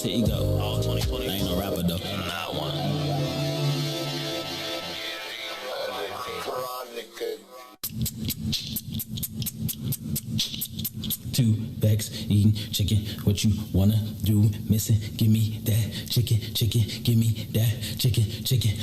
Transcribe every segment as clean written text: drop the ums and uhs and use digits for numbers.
alter ego. All 2020. I ain't no rapper though. Not one. Two bags eating chicken. What you wanna do? Missing? Give me that chicken. Give me that chicken. Chicken.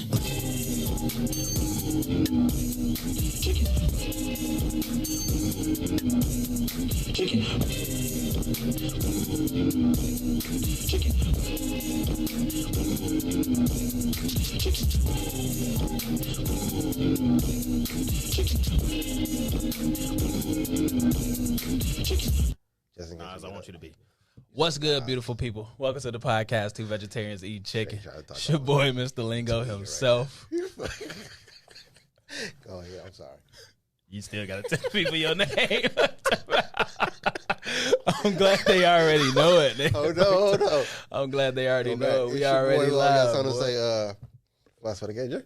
As I want you to be. What's good, beautiful people? Welcome to the podcast, Two Vegetarians Eat Chicken. It's your boy, Mr. Lingo himself. Oh, yeah, I'm sorry. You still got to tell people your name. I'm glad they already know it. Oh, no. I'm glad they already know it. We It's your already boy, live. I got something boy. to say, what's for the gauge?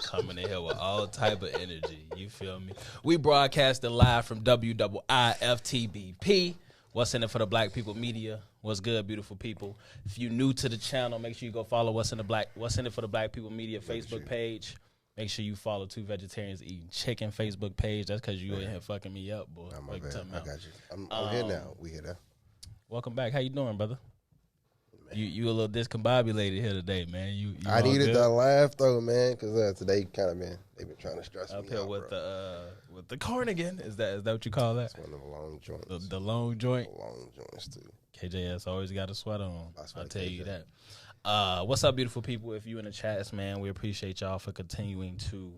Coming in here with all type of energy. You feel me? We broadcasting live from WIIFTBP. What's in it for the Black People Media? What's good, beautiful people? If you're new to the channel, make sure you go follow What's in it for the Black People Media Facebook page. Make sure you follow Two Vegetarians Eating Chicken Facebook page. That's because you in here fucking me up, boy. Oh, my Like, bad. something I out. got you. I'm here now. We here now. Welcome back. How you doing, brother? You a little discombobulated here today, man. You I all needed good? that laugh, though, man, because today kind of been, they've been trying to stress Up me here out, with bro. the Carnigan. Is that what you call that? It's one of the long joints. The long joint. Long joints, too. KJS always got a sweater on. I swear I'll to tell you KJ. that. What's up, beautiful people? If you in the chats, man, we appreciate y'all for continuing to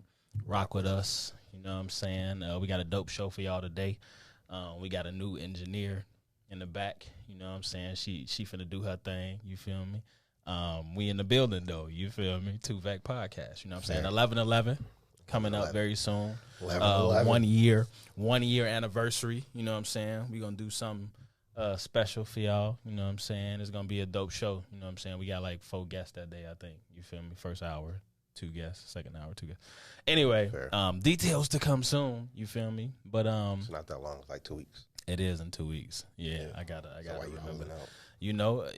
rock with us. You know what I'm saying? We got a dope show for y'all today. We got a new engineer in the back. You know what I'm saying? She finna do her thing. You feel me? We in the building, though. You feel me? Two Vac Podcast. You know what I'm saying? 11/11 coming up very soon. 11/11. 1 year anniversary. You know what I'm saying? We gonna do something special for y'all. You know what I'm saying? It's gonna be a dope show. You know what I'm saying? We got like 4 guests that day, I think. You feel me? First hour, 2 guests. Second hour, 2 guests. Anyway, Fair. details to come soon. You feel me? But It's not that long. It's like 2 weeks. it is in 2 weeks. Yeah, I gotta So why you remember. holding out? You know,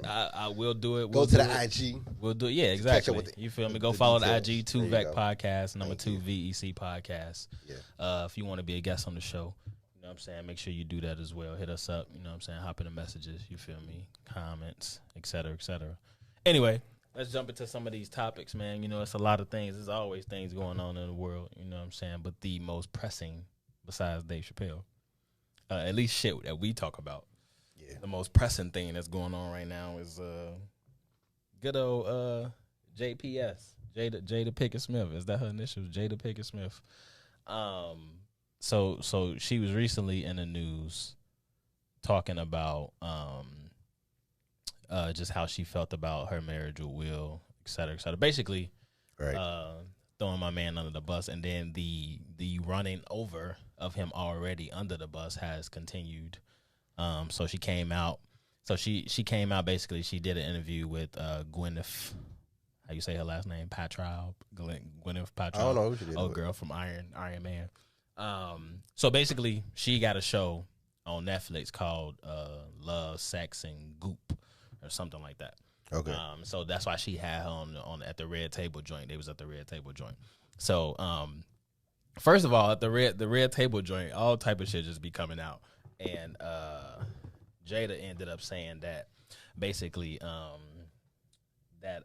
I will do it. Go We'll to do the it. IG. We'll do it. Yeah, Catch up exactly. with You feel me? the Go follow the details. IG, Two There you Vec go. Podcast, number Thank 2 you. VEC Podcast. Yeah. If you want to be a guest on the show, you know what I'm saying, make sure you do that as well. Hit us up, you know what I'm saying, hop in the messages, you feel me, comments, et cetera, et cetera. Anyway, let's jump into some of these topics, man. You know, it's a lot of things. There's always things going on in the world, you know what I'm saying, but the most pressing, besides Dave Chappelle, at least shit that we talk about, Yeah. the most pressing thing that's going on right now is good old JPS, Jada Pickett Smith. Is that her initials? Jada Pickett Smith. So she was recently in the news talking about just how she felt about her marriage with Will, et cetera, et cetera. Basically, Right. throwing my man under the bus, and then the running over of him already under the bus has continued. So she came out. So she came out. Basically, she did an interview with Gwyneth. How you say her last name? Paltrow. Gwyneth Paltrow. I don't know who she did. Oh, with. girl from Iron Man. So basically, she got a show on Netflix called Love, Sex, and Goop, or something like that. Okay. So that's why she had her on at the Red Table joint. They was at the Red Table joint. So first of all, at the Red Table joint, all type of shit just be coming out, and Jada ended up saying that basically that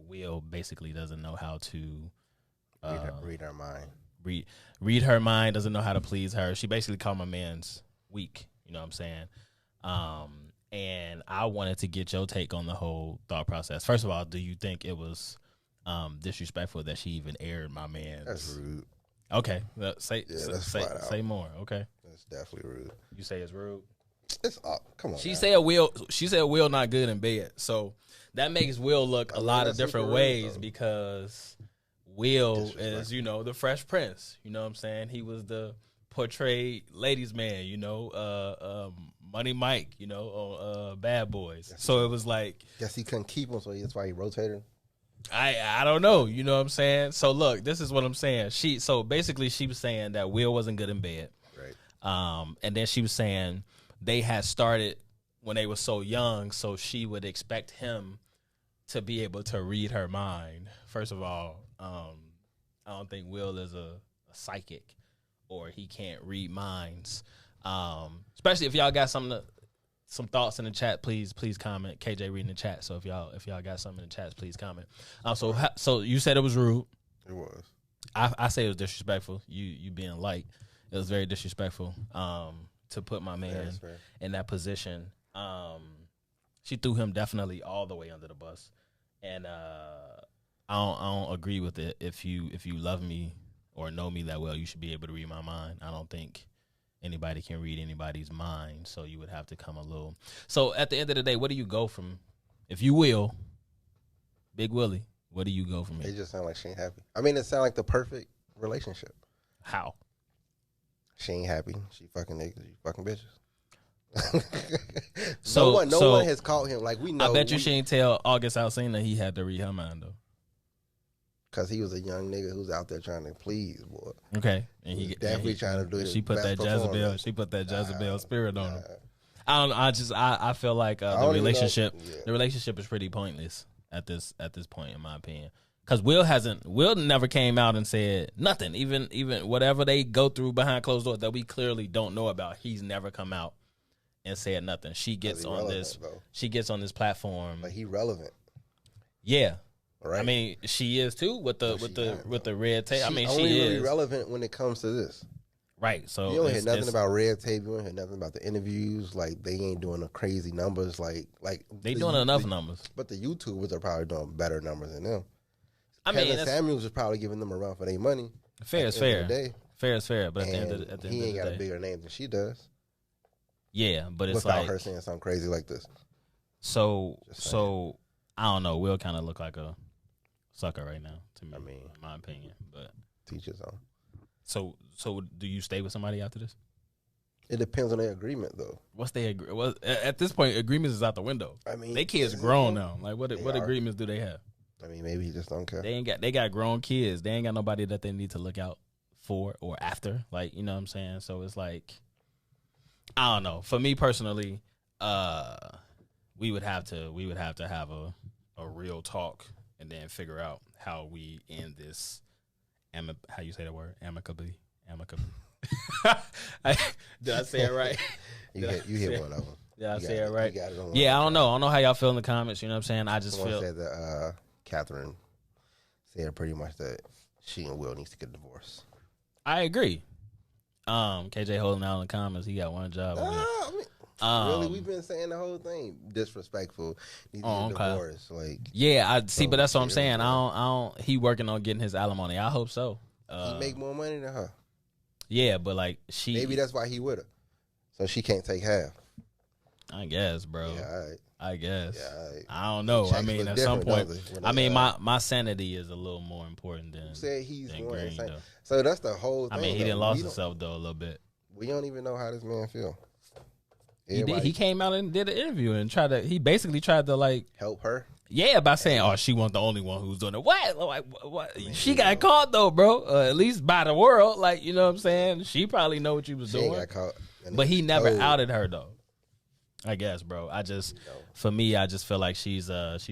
Will basically doesn't know how to read her mind. read her mind, doesn't know how to please her. She basically called my man's weak. You know what I'm saying? And I wanted to get your take on the whole thought process. First of all, do you think it was disrespectful that she even aired my man's? That's rude. Okay, say flat out. say more. Okay, That's definitely rude. you say it's rude. It's come on. She now. said Will not good in bed, so that makes Will look a lot of that's different super rude, ways though. because Will is, Disrespectful. you know, the Fresh Prince. You know what I'm saying? He was the portrayed ladies' man, you know, Money Mike, you know, on Bad Boys. So it was like, Guess he couldn't keep him, so that's why he rotated. I don't know, you know what I'm saying? So look, this is what I'm saying. So basically she was saying that Will wasn't good in bed. Right. And then she was saying they had started when they were so young, so she would expect him to be able to read her mind. First of all, I don't think Will is a psychic, or he can't read minds. Especially if y'all got some thoughts in the chat, please comment. KJ reading the chat, so if y'all got something in the chat, please comment. So you said it was rude. It was. I say it was disrespectful. You being light, it was very disrespectful. To put my man in that position. She threw him definitely all the way under the bus, and I don't agree with it. If you love me or know me that well, you should be able to read my mind. I don't think anybody can read anybody's mind, so you would have to come a little. So at the end of the day, what do you go from, if you will, Big Willie? What do you go from here? It just sound like she ain't happy. I mean, it sound like the perfect relationship. How? She ain't happy. She fucking niggas. She fucking bitches. No one has caught him. Like, we know. I bet you she ain't tell August Alsina he had to read her mind though. Because he was a young nigga who's out there trying to please, boy. Okay, and he definitely trying to do it. She put that Jezebel. She put that Jezebel spirit on him. I don't know. I feel like the relationship is pretty pointless at this point, in my opinion. Because Will never came out and said nothing. Even whatever they go through behind closed doors that we clearly don't know about, he's never come out and said nothing. She gets on this. Though. She gets on this platform. But he relevant. Yeah. Right. I mean, she is too with the red tape. I mean, she only is really relevant when it comes to this. Right. So you don't hear nothing about red tape. You don't hear nothing about the interviews. Like, they ain't doing the crazy numbers. Like they doing enough numbers. But the YouTubers are probably doing better numbers than them. Kevin Samuels is probably giving them a run for their money. Fair is fair. Fair is fair. But at the end of the day, he ain't got a bigger name than she does. Yeah, but it's without like her saying something crazy like this. So I don't know. Will kind of look like a sucker right now to me. I mean, in my opinion, but teach his own. So do you stay with somebody after this? It depends on their agreement, though. What's their at this point? Agreements is out the window. I mean, they kids grown now. Like what agreements do they have? I mean, maybe he just don't care. They got grown kids. They ain't got nobody that they need to look out for or after. Like, you know what I'm saying? So it's like, I don't know. For me personally, we would have to have a real talk and then figure out how we end this. How you say that word? Amicably. Did I say it right? you hit one of them. Did I say it right? Yeah, I don't know. I don't know how y'all feel in the comments. You know what I'm saying? I just feel. Said that Catherine said pretty much that she and Will needs to get a divorce. I agree. KJ holding out in the comments. He got one job. Really, we've been saying the whole thing. Disrespectful. Needs to get a divorce. Like, yeah, I see, but that's what I'm saying. I don't. He working on getting his alimony. I hope so. He make more money than her. Yeah, but like maybe that's why he with her, so she can't take half. I guess, bro. Yeah, all right. I guess. Yeah, all right. I don't know. I mean, at some point, I mean, my sanity is a little more important than. Who said he's going insane? Though. So that's the whole thing. I mean, he didn't lost himself though a little bit. We don't even know how this man feel. He came out and did an interview and he basically tried to like help her. Yeah, by saying, "Oh, she wasn't the only one who's doing it." What? Like, what? I mean, she got caught though, bro. At least by the world, like, you know what I'm saying. She probably know what you was doing. Got caught, but he never outed her though. I guess, bro. For me, I just feel like she's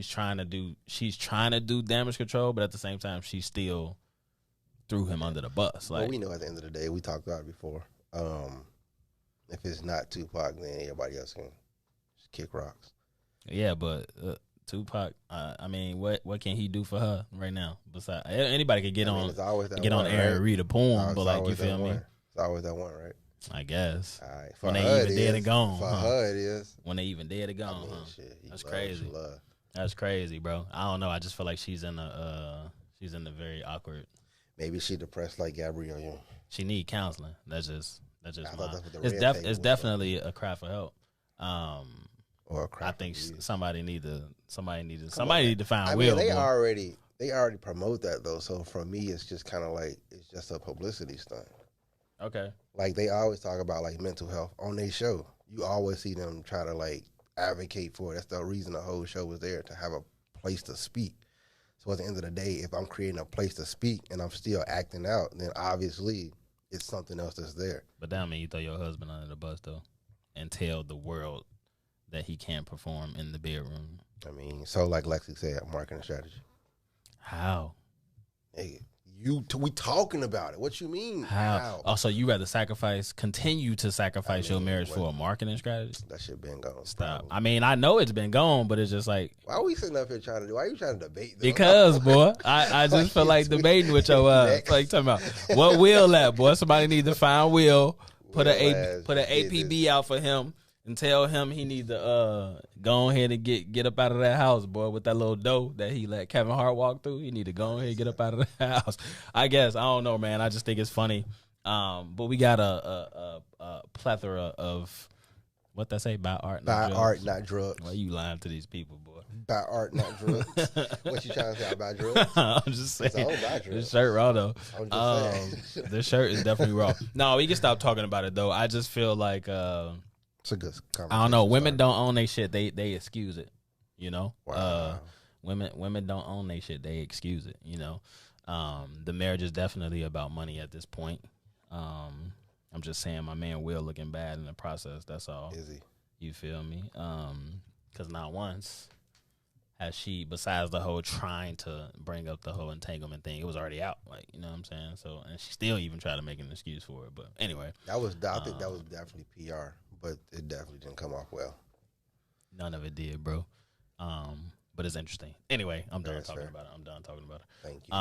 trying to do damage control, but at the same time, she still threw him under the bus. Like, well, we know at the end of the day, we talked about it before. If it's not Tupac, then everybody else can just kick rocks. Yeah, but Tupac, I mean, what can he do for her right now? Besides, anybody could get on air and read a poem, but like, you feel me? It's always that one, right? I guess. All right. When they even dead and gone. For her, it is. When they even dead and gone. Shit, that's crazy. That's crazy, bro. I don't know. I just feel like she's in a very awkward. Maybe she depressed like Gabrielle Union. She need counseling. That's just. It's definitely a cry for help. Or a cry. I think somebody need to find Will. They already promote that though. So for me, it's just kind of like it's just a publicity stunt. Okay. Like, they always talk about like mental health on their show. You always see them try to like advocate for it. That's the reason the whole show was there, to have a place to speak. So at the end of the day, if I'm creating a place to speak and I'm still acting out, then obviously it's something else that's there. But that mean you throw your husband under the bus though, and tell the world that he can't perform in the bedroom. I mean, so like Lexi said, marketing strategy. How? Hey, we talking about it. What you mean? How? Oh, so you rather continue to sacrifice your marriage for a marketing strategy? That shit been gone. Stop. Probably. I mean, I know it's been gone, but it's just like, why are we sitting up here trying to do? Why are you trying to debate? Though? Because, boy, I just feel like debating with your ass. Like talking about what Will at, boy. Somebody need to find Will. Put an APB out for him and tell him he need to go ahead and get up out of that house, boy, with that little dough that he let Kevin Hart walk through. He need to go ahead and get up out of the house. I guess. I don't know, man. I just think it's funny. But we got a plethora of what they say, by art, not drugs. Art, not drugs. Why you lying to these people, boy? By art, not drugs. What you trying to say? I buy drugs? I'm just saying. I don't buy drugs. This shirt raw though. I'm just saying. This shirt is definitely raw. No, we can stop talking about it though. I just feel like it's a good conversation. I don't know. Women don't own their shit. They excuse it. You know. Wow. Women don't own their shit. They excuse it. You know. The marriage is definitely about money at this point. I'm just saying, my man Will looking bad in the process. That's all. Is he? You feel me? Because not once has she, besides the whole trying to bring up the whole entanglement thing, it was already out. Like, you know what I'm saying? So, and she still even tried to make an excuse for it. But anyway, I think that was definitely PR, but it definitely didn't come off well. None of it did, bro. But it's interesting. Anyway, I'm done talking about it. Thank you.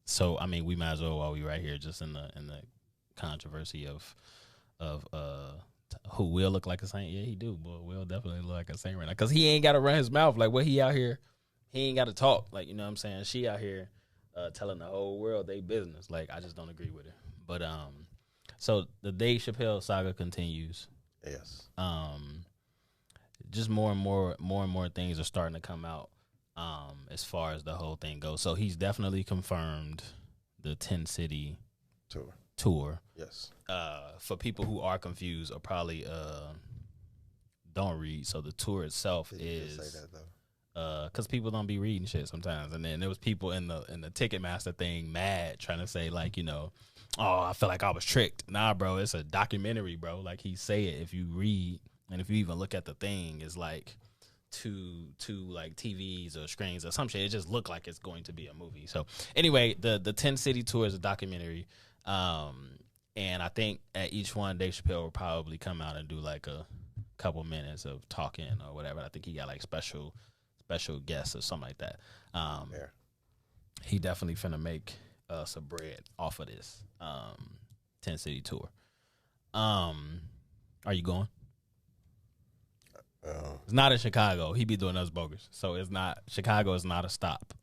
So I mean, we might as well, while we right here, just in the controversy of who Will look like a saint. Yeah, he do. Boy, Will definitely look like a saint right now, because he ain't got to run his mouth. Like, what he out here, he ain't got to talk. Like, you know what I'm saying? She out here telling the whole world they business. Like, I just don't agree with it. But so the Dave Chappelle saga continues. Yes. Just more and more things are starting to come out as far as the whole thing goes. So he's definitely confirmed the 10-city tour. Yes. For people who are confused or probably don't read, so the tour itself is say that, though? Because people don't be reading shit sometimes, and then there was people in the Ticketmaster thing mad trying to say, like, you know, oh, I feel like I was tricked. Nah, bro, it's a documentary, bro. Like he say it, if you read and if you even look at the thing, it's like two like TVs or screens or some shit. It just looked like it's going to be a movie. So anyway, the 10-city tour is a documentary. And I think at each one, Dave Chappelle will probably come out and do like a couple minutes of talking or whatever. I think he got like special guests or something like that. He definitely finna make some bread off of this 10-city tour. Are you going? It's not in Chicago. He be doing us bogus. So it's not, Chicago is not a stop.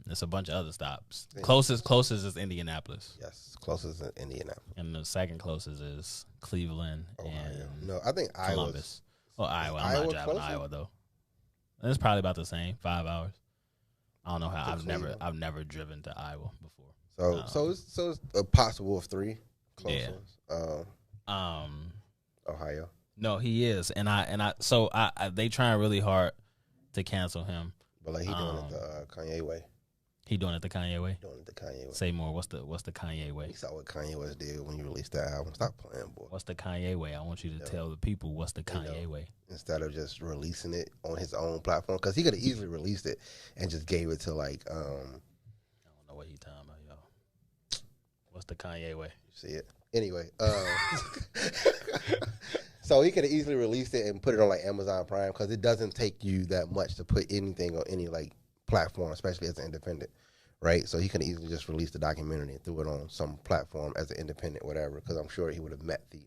It's a bunch of other stops. Closest is Indianapolis. Yes, closest is Indianapolis. And the second closest is Cleveland. Ohio. And no, I think Columbus. Iowa. I'm Iowa not driving to Iowa though. It's probably about the same, 5 hours. I don't know how. I've never driven to Iowa before. So it's a possible of 3 close ones. Ohio. No, he is, and they trying really hard to cancel him. But like he doing it the Kanye way. He doing it the Kanye way. Doing it the Kanye way. Say more. What's the Kanye way? You saw what Kanye West did when you released that album. Stop playing, boy. What's the Kanye way? I want you to tell the people what's the Kanye way. Instead of just releasing it on his own platform, because he could have easily released it and just gave it to like. I don't know what he talking about, y'all. What's the Kanye way? You see it anyway. So he could have easily released it and put it on like Amazon Prime, because it doesn't take you that much to put anything on any like platform, especially as an independent, right? So he could have easily just released the documentary and threw it on some platform as an independent, whatever, because I'm sure he would have met the.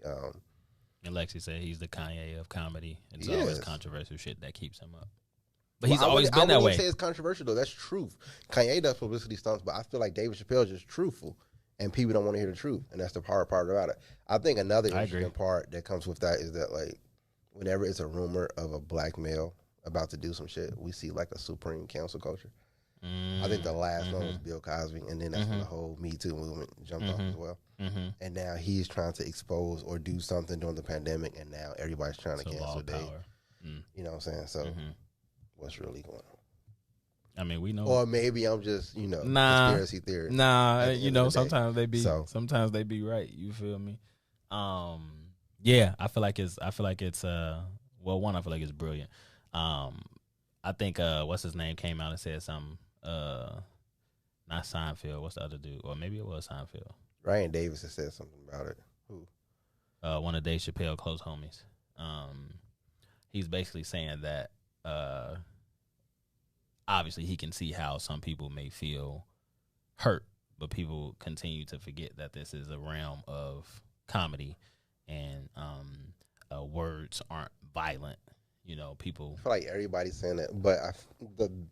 And Lexi said he's the Kanye of comedy. It's always controversial shit that keeps him up. But he's always been that way. I wouldn't say it's controversial though. That's truth. Kanye does publicity stunts, but I feel like David Chappelle is just truthful. And people don't want to hear the truth, and that's the hard part about it. I think another interesting part that comes with that is that, like, whenever it's a rumor of a black male about to do some shit, we see, like, a supreme cancel culture. I think the last one was Bill Cosby, and then that's when the whole Me Too movement jumped off as well. And now he's trying to expose or do something during the pandemic, and now everybody's trying to cancel Dave. You know what I'm saying? So what's really going on? I mean, we know. Or maybe I'm just, conspiracy theory. Nah, sometimes they be right. You feel me? Yeah, I feel like it's well, one, I feel like it's brilliant. I think what's his name came out and said something. Not Seinfeld. What's the other dude? Or maybe it was Seinfeld. Ryan Davis has said something about it. Who? One of Dave Chappelle close homies. He's basically saying that obviously he can see how some people may feel hurt, but people continue to forget that this is a realm of comedy, and words aren't violent. You know, people. I feel like everybody's saying that, but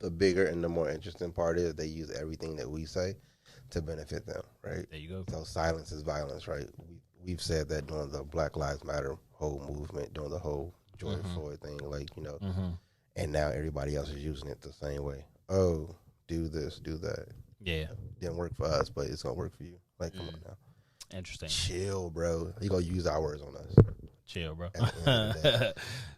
the bigger and the more interesting part is they use everything that we say to benefit them, right? There you go. So silence is violence, right? We've said that during the Black Lives Matter whole movement, during the whole George Floyd thing, like, you know, and now everybody else is using it the same way. Oh, do this, do that. Yeah. Didn't work for us, but it's gonna work for you. Like, come on now. Interesting. Chill, bro. You gonna use our words on us. Chill, bro.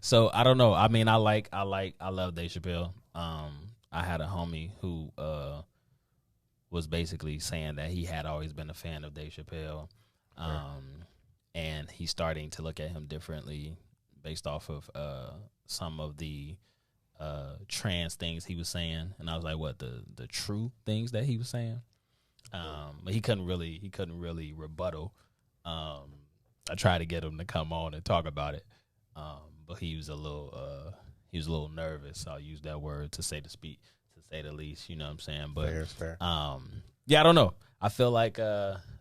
So I don't know. I mean, I love Dave Chappelle. I had a homie who was basically saying that he had always been a fan of Dave Chappelle, and he's starting to look at him differently based off of some of the trans things he was saying. And I was like, what, the true things that he was saying? But he couldn't really rebuttal. I tried to get him to come on and talk about it, but he was a little nervous. I'll use that word to say the least. You know what I'm saying? But fair. yeah, I don't know. I feel like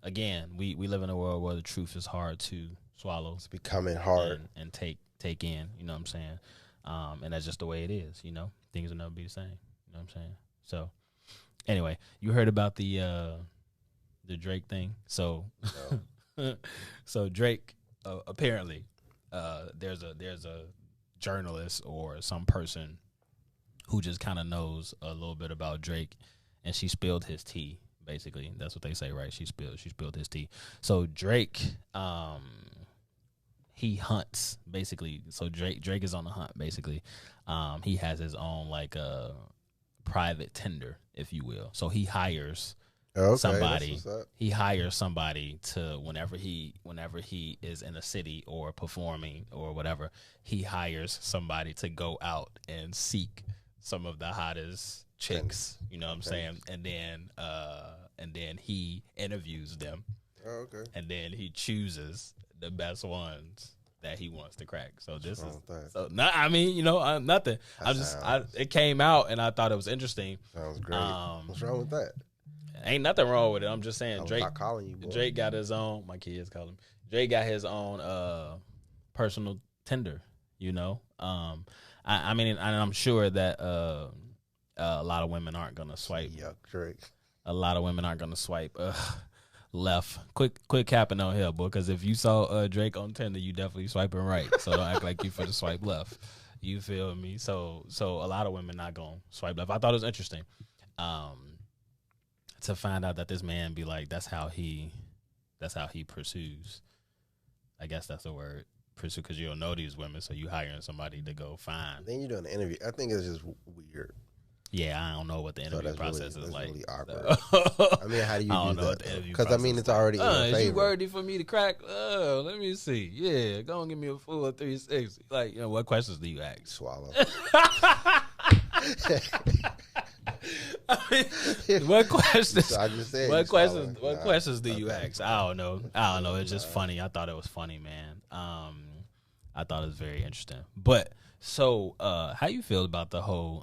again, we live in a world where the truth is hard to swallow. It's becoming hard and take in. You know what I'm saying? And that's just the way it is. You know, things will never be the same. You know what I'm saying? So anyway, you heard about the Drake thing. So so Drake apparently there's a journalist or some person who just kind of knows a little bit about Drake, and she spilled his tea. Basically, that's what they say, right? She spilled his tea. So Drake, he hunts basically. So Drake is on the hunt basically. He has his own like private Tinder, if you will. So he hires somebody. He hires somebody to whenever he is in a city or performing or whatever, he hires somebody to go out and seek some of the hottest chicks, you know what I'm saying? And then he interviews them. Oh, okay. And then he chooses the best ones that he wants to crack. So this is I mean, you know, nothing. It came out and I thought it was interesting. Sounds great. What's wrong with that? Ain't nothing wrong with it. I'm just saying Drake got his own, my kids call him. Drake got his own personal Tinder, you know. I mean, and I'm sure that a lot of women aren't gonna swipe. Yuck, Drake. A lot of women aren't gonna swipe left. Quick capping on here, boy. Because if you saw Drake on Tinder, you definitely swiping right. So don't act like you for the swipe left. You feel me? So a lot of women not gonna swipe left. I thought it was interesting to find out that this man be like, that's how he pursues. I guess that's the word. Pursue, because you don't know these women, so you hiring somebody to go find. Then you're doing an interview. I think it's just weird. Yeah, I don't know what the interview process is like. Really awkward. I mean, how do you do that? Because I mean, it's already in your favor. Is you worthy for me to crack? Let me see. Yeah, go and give me a full 360. Like, you know, what questions do you ask? Swallow. I mean, what questions? I just said what questions do you ask? I don't know. It's just funny. I thought it was funny, man. I thought it was very interesting. But so, how you feel about the whole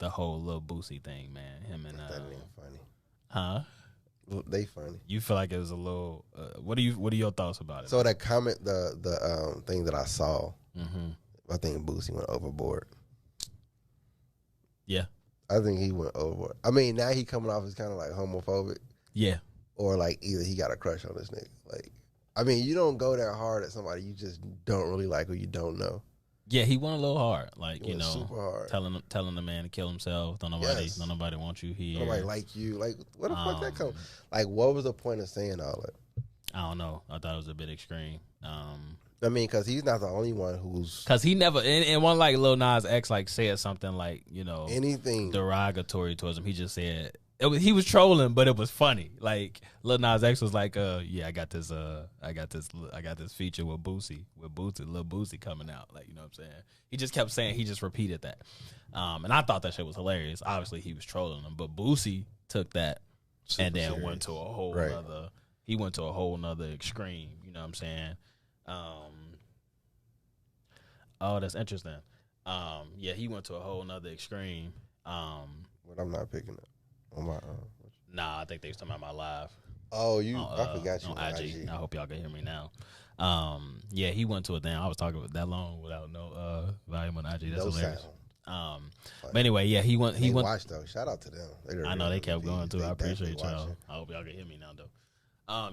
Lil Boosie thing, man? Him and that ain't funny, huh? They funny. You feel like it was a little? What are your thoughts about it? So that comment, the thing that I saw, I think Boosie went overboard. Yeah, I think he went overboard. I mean, now he coming off as kind of like homophobic. Yeah, or like either he got a crush on this nigga. Like, I mean, you don't go that hard at somebody you just don't really like or you don't know. Yeah, he went a little hard, like, you know, super hard. telling the man to kill himself. Don't nobody want you here. Nobody like you. Like, what the fuck that come? Like, what was the point of saying all that? I don't know. I thought it was a bit extreme. I mean, because he's not the only one who's. Because he never, and one like Lil Nas X like said something like, you know, anything derogatory towards him. He just said he was trolling, but it was funny. Like Lil Nas X was like, yeah, I got this feature with Boosie, Lil Boosie coming out. Like, you know what I'm saying? He just kept saying, he just repeated that. And I thought that shit was hilarious. Obviously he was trolling him, but Boosie took that and then serious. Went to a whole nother, he went to a whole nother extreme, you know what I'm saying? Oh, that's interesting. Yeah, he went to a whole nother extreme. But I'm not picking it on my. Nah, I think they was talking about my live. Oh, I forgot you on IG. I hope y'all can hear me now. Yeah, he went to a damn. I was talking about that long without no volume on IG. That's hilarious. But anyway, yeah, he went. He watched though. Shout out to them. I know they kept going too. I appreciate y'all. I hope y'all can hear me now though.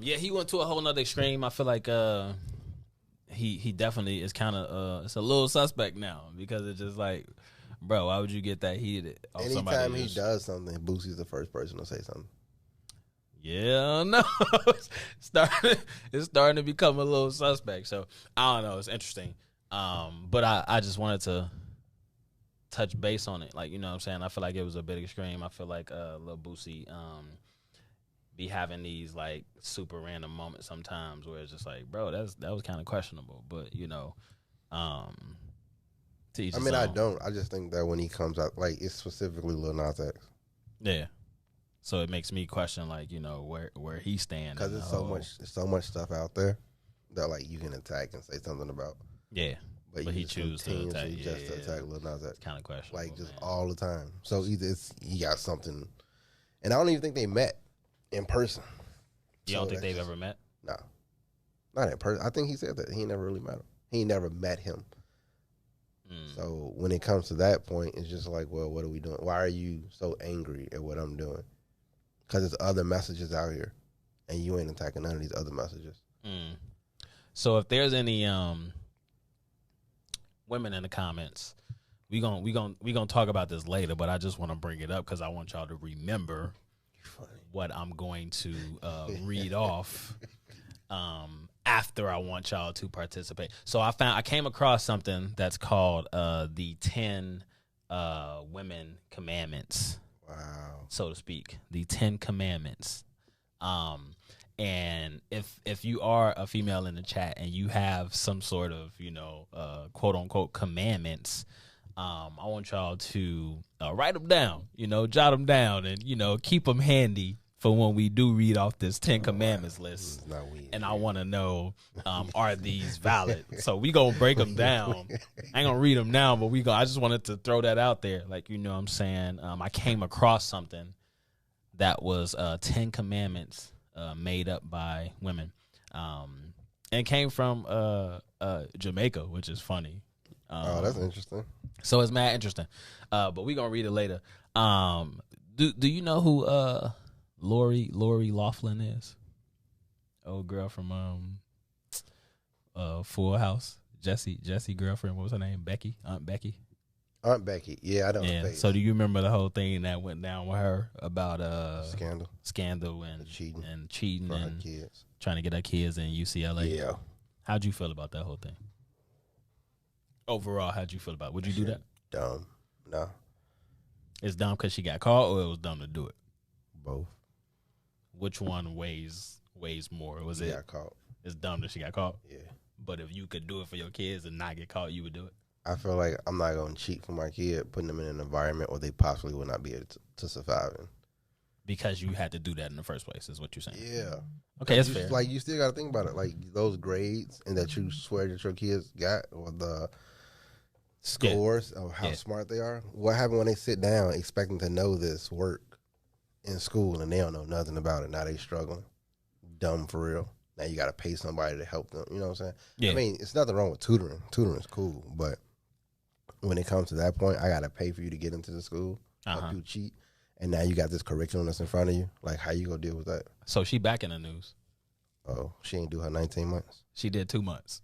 Yeah, he went to a whole nother extreme. I feel like he definitely is kind of it's a little suspect now because it's just like, bro, why would you get that heated? Anytime he does something, Boosie's the first person to say something. Yeah, no, it's starting to become a little suspect. So I don't know, it's interesting. But I just wanted to touch base on it, like, you know what I'm saying. I feel like it was a bit extreme. I feel like Lil Boosie be having these like super random moments sometimes where it's just like, bro, that was kind of questionable. But you know, I just think that when he comes out, like, it's specifically Lil Nas X. Yeah. So it makes me question, like, you know, where he stands. Because there's so much stuff out there that like you can attack and say something about. Yeah. But he chooses to attack. To attack Lil Nas X. Kind of questionable. Like just all the time. So either he got something, and I don't even think they met in person. You don't think they've ever met? No, not in person. I think he said that he never really met him. He never met him. So when it comes to that point, it's just like, well, what are we doing? Why are you so angry at what I'm doing? Because there's other messages out here, and you ain't attacking none of these other messages. So if there's any women in the comments, we gonna talk about this later, but I just want to bring it up because I want y'all to remember what I'm going to read off after I want y'all to participate. So I came across something that's called the 10 women commandments. Wow. So to speak, the 10 commandments. And if you are a female in the chat and you have some sort of, you know, quote unquote commandments, I want y'all to write them down, you know, jot them down, and, you know, keep them handy for when we do read off this 10 commandments list. And I want to know, are these valid? So we gonna break them down. I ain't gonna read them now, but I just wanted to throw that out there. Like, you know what I'm saying? I came across something that was 10 commandments made up by women. And it came from Jamaica, which is funny. Oh, that's interesting. So it's mad interesting. But we gonna read it later. Do you know who Lori Loughlin is? Old girl from Full House. Jesse girlfriend. What was her name? Aunt Becky. Yeah, I don't know. Yeah. So do you remember the whole thing that went down with her about scandal and cheating and kids, trying to get her kids in UCLA? Yeah. How'd you feel about that whole thing? Overall, how'd you feel about it? Would you do that? Dumb. No. It's dumb because she got caught, or it was dumb to do it? Both. Which one weighs more? She got caught. It's dumb that she got caught? Yeah. But if you could do it for your kids and not get caught, you would do it? I feel like I'm not going to cheat for my kid, putting them in an environment where they possibly would not be able to survive in. Because you had to do that in the first place, is what you're saying? Yeah. Okay, that's fair. Like, you still got to think about it. Like, those grades and that you swear that your kids got, or the scores of how smart they are. What happened when they sit down expecting to know this work in school and they don't know nothing about it? Now they struggling. Dumb for real. Now you got to pay somebody to help them. You know what I'm saying? Yeah. I mean, it's nothing wrong with tutoring. Tutoring's cool, but when it comes to that point, I got to pay for you to get into the school, help you cheat, and now you got this curriculum that's in front of you. Like, how you gonna deal with that? So she back in the news. Oh, she ain't do her 19 months? She did 2 months.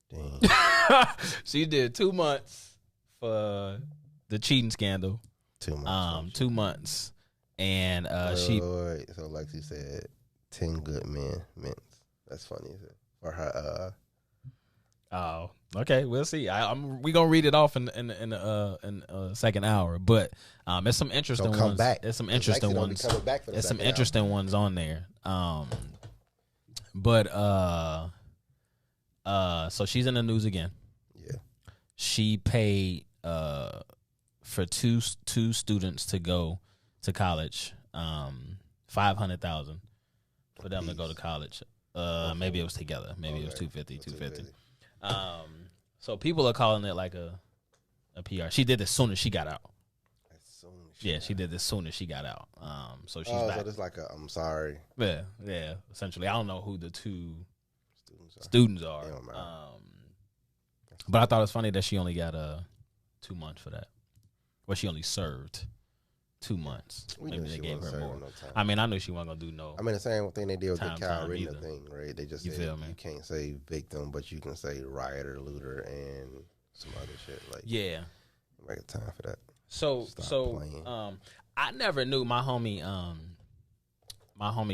Dang. She did 2 months for the cheating scandal. 2 months. 2 months. And so Lexi said 10 good men mints. That's funny. For her Okay, we'll see. We gonna read it off in second hour, but it's some interesting ones. Back. It's some interesting ones. It's some interesting ones on there. So she's in the news again. Yeah. She paid for two students to go to college, $500,000 for them to go to college. Maybe it was together. Maybe it was 250. So people are calling it like a PR. She did this soon as she got out. She did this soon as she got out. So she's back. So it's like I'm sorry. Yeah. Essentially, I don't know who the two students are. But I thought it was funny that she only got 2 months for that. Well, she only served 2 months. Maybe they gave her more. I mean, I knew she wasn't gonna do no. I mean, the same thing they did with the Kyle Rittenhouse thing, right? They just said you can't say victim, but you can say rioter, looter, and some other shit. Like, yeah, make a time for that. So I never knew my homie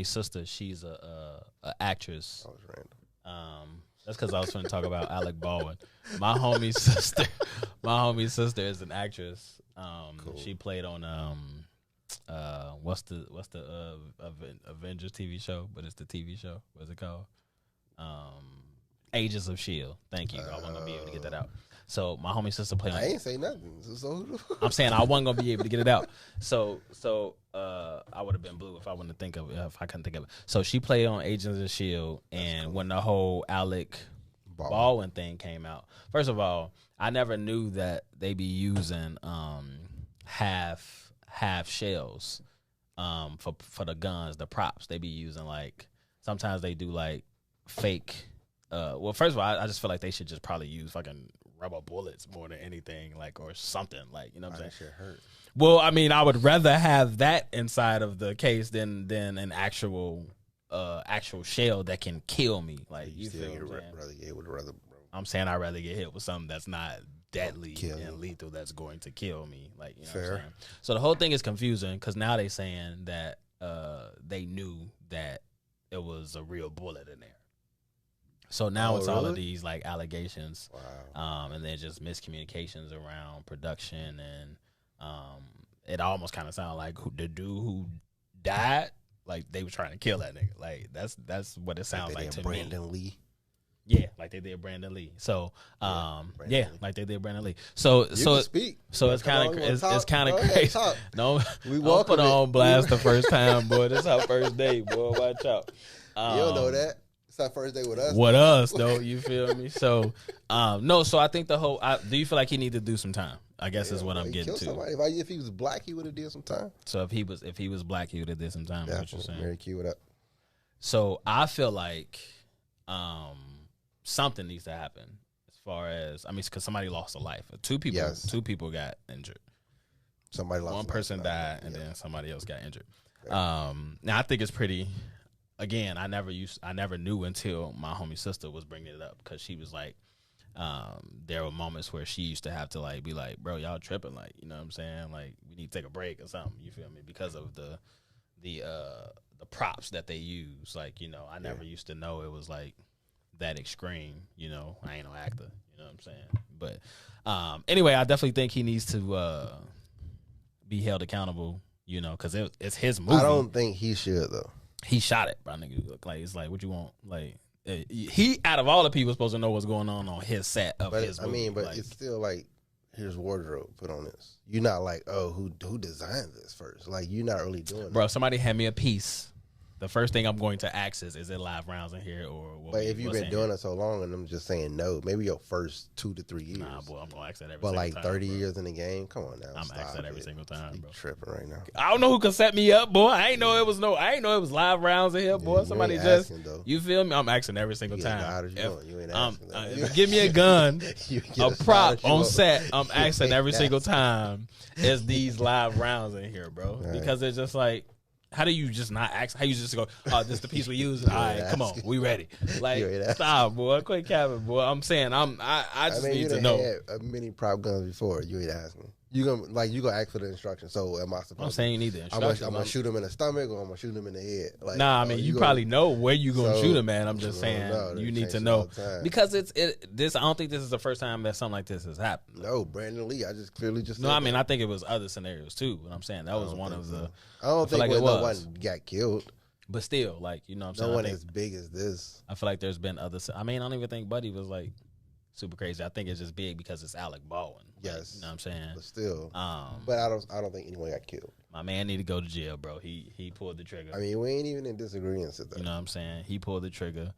sister. She's a actress. That was random. That's because I was going to talk about Alec Baldwin. My homie sister is an actress. Cool. She played on what's the Avengers TV show? But it's the TV show. What's it called? Agents of Shield. Thank you. I wasn't gonna be able to get that out. So my homie sister played. I ain't say nothing. I'm saying I wasn't gonna be able to get it out. So I would have been blue if I wouldn't think of it. If I couldn't think of it. So she played on Agents of Shield, and when the whole Alec Baldwin thing came out, first of all, I never knew that they be using half shells for the guns, the props. They be using like sometimes they do like fake. Well, first of all, I just feel like they should just probably use fucking rubber bullets more than anything, like, or something, like, you know what I'm saying? That shit hurt. Well, I mean, I would rather have that inside of the case than an actual shell that can kill me. Like, you feel what I'm saying? I'd rather get hit with something that's not deadly and lethal that's going to kill me. Like, you know what I'm saying? So the whole thing is confusing because now they saying that they knew that it was a real bullet in there. So now it's all of these like allegations, and then just miscommunications around production, and it almost kind of sounded like the dude who died, like they were trying to kill that nigga. Like that's what it sounds like to Brandon me. Lee. Yeah, like they did Brandon Lee. So like they did Brandon Lee. So it's kind of crazy. No, we won't put on blast the first time, boy. This is our first date, boy. Watch out. You don't know that. It's our first day with us. With us, though, you feel me? So, no. So I think the whole. Do you feel like he need to do some time? I guess is what I'm getting to. Somebody. If he was black, he would have did some time. So if he was black, he would have did some time. Yeah, what you're saying? Very cute with that. So I feel like something needs to happen as far as because somebody lost a life. Two people got injured. Somebody lost. One person died, and then somebody else got injured. Okay. Now I think it's pretty. Again, I never knew until my homie sister was bringing it up because she was like, there were moments where she used to have to like be like, bro, y'all tripping, like, you know what I'm saying? Like, we need to take a break or something. You feel me? Because of the props that they use. Like, you know, I never used to know it was like that extreme. You know, I ain't no actor. You know what I'm saying? But anyway, I definitely think he needs to be held accountable. You know, because it's his movie. I don't think he should though. He shot it, bro. Nigga, like it's like, what you want? Like he, out of all the people, supposed to know what's going on his set of his movie. I mean, but like, it's still like, here's wardrobe put on this. You're not like, oh, who designed this first? Like, you're not really doing. Bro, somebody hand me a piece. The first thing I'm going to ask is it live rounds in here or what? But if you've been doing it so long, and I'm just saying no, maybe your first 2 to 3 years. Nah, boy, I'm gonna ask that every. But single like time, 30 bro. years in the game, come on now. I'm asking that every single time, bro. Tripping right now. I don't know who could set me up, boy. I ain't know it was live rounds in here, boy. Somebody just asking, you feel me? I'm asking every single time. You ain't asking. Give me a gun, a prop on set. I'm asking every single time. Is these live rounds in here, bro? Right. Because it's just like. How do you just not ask? How you just go, oh, this is the piece we use? All right, come on, we ready. Like, stop, boy. Quit capping, boy. I'm saying, I just need to know. You had many prop guns before. You ain't asking. You gonna ask for the instructions. So am I supposed? I'm saying you need the instructions. I'm gonna shoot him in the stomach or I'm gonna shoot him in the head. Like, nah, I mean you probably know where you gonna shoot him, man. I'm just saying you need to know because this. I don't think this is the first time that something like this has happened. No, Brandon Lee. I just clearly just. No, I mean I think it was other scenarios too. But I'm saying that was one of the. I don't think no one got killed. But still, like you know, what I'm saying no one as big as this. I feel like there's been other. I mean, I don't even think Buddy was like super crazy. I think it's just big because it's Alec Baldwin. Yes, like, you know what I'm saying. But still, but I don't think anyone got killed. My man need to go to jail, bro. He pulled the trigger. I mean, we ain't even in disagreement with that. You know what I'm saying? He pulled the trigger.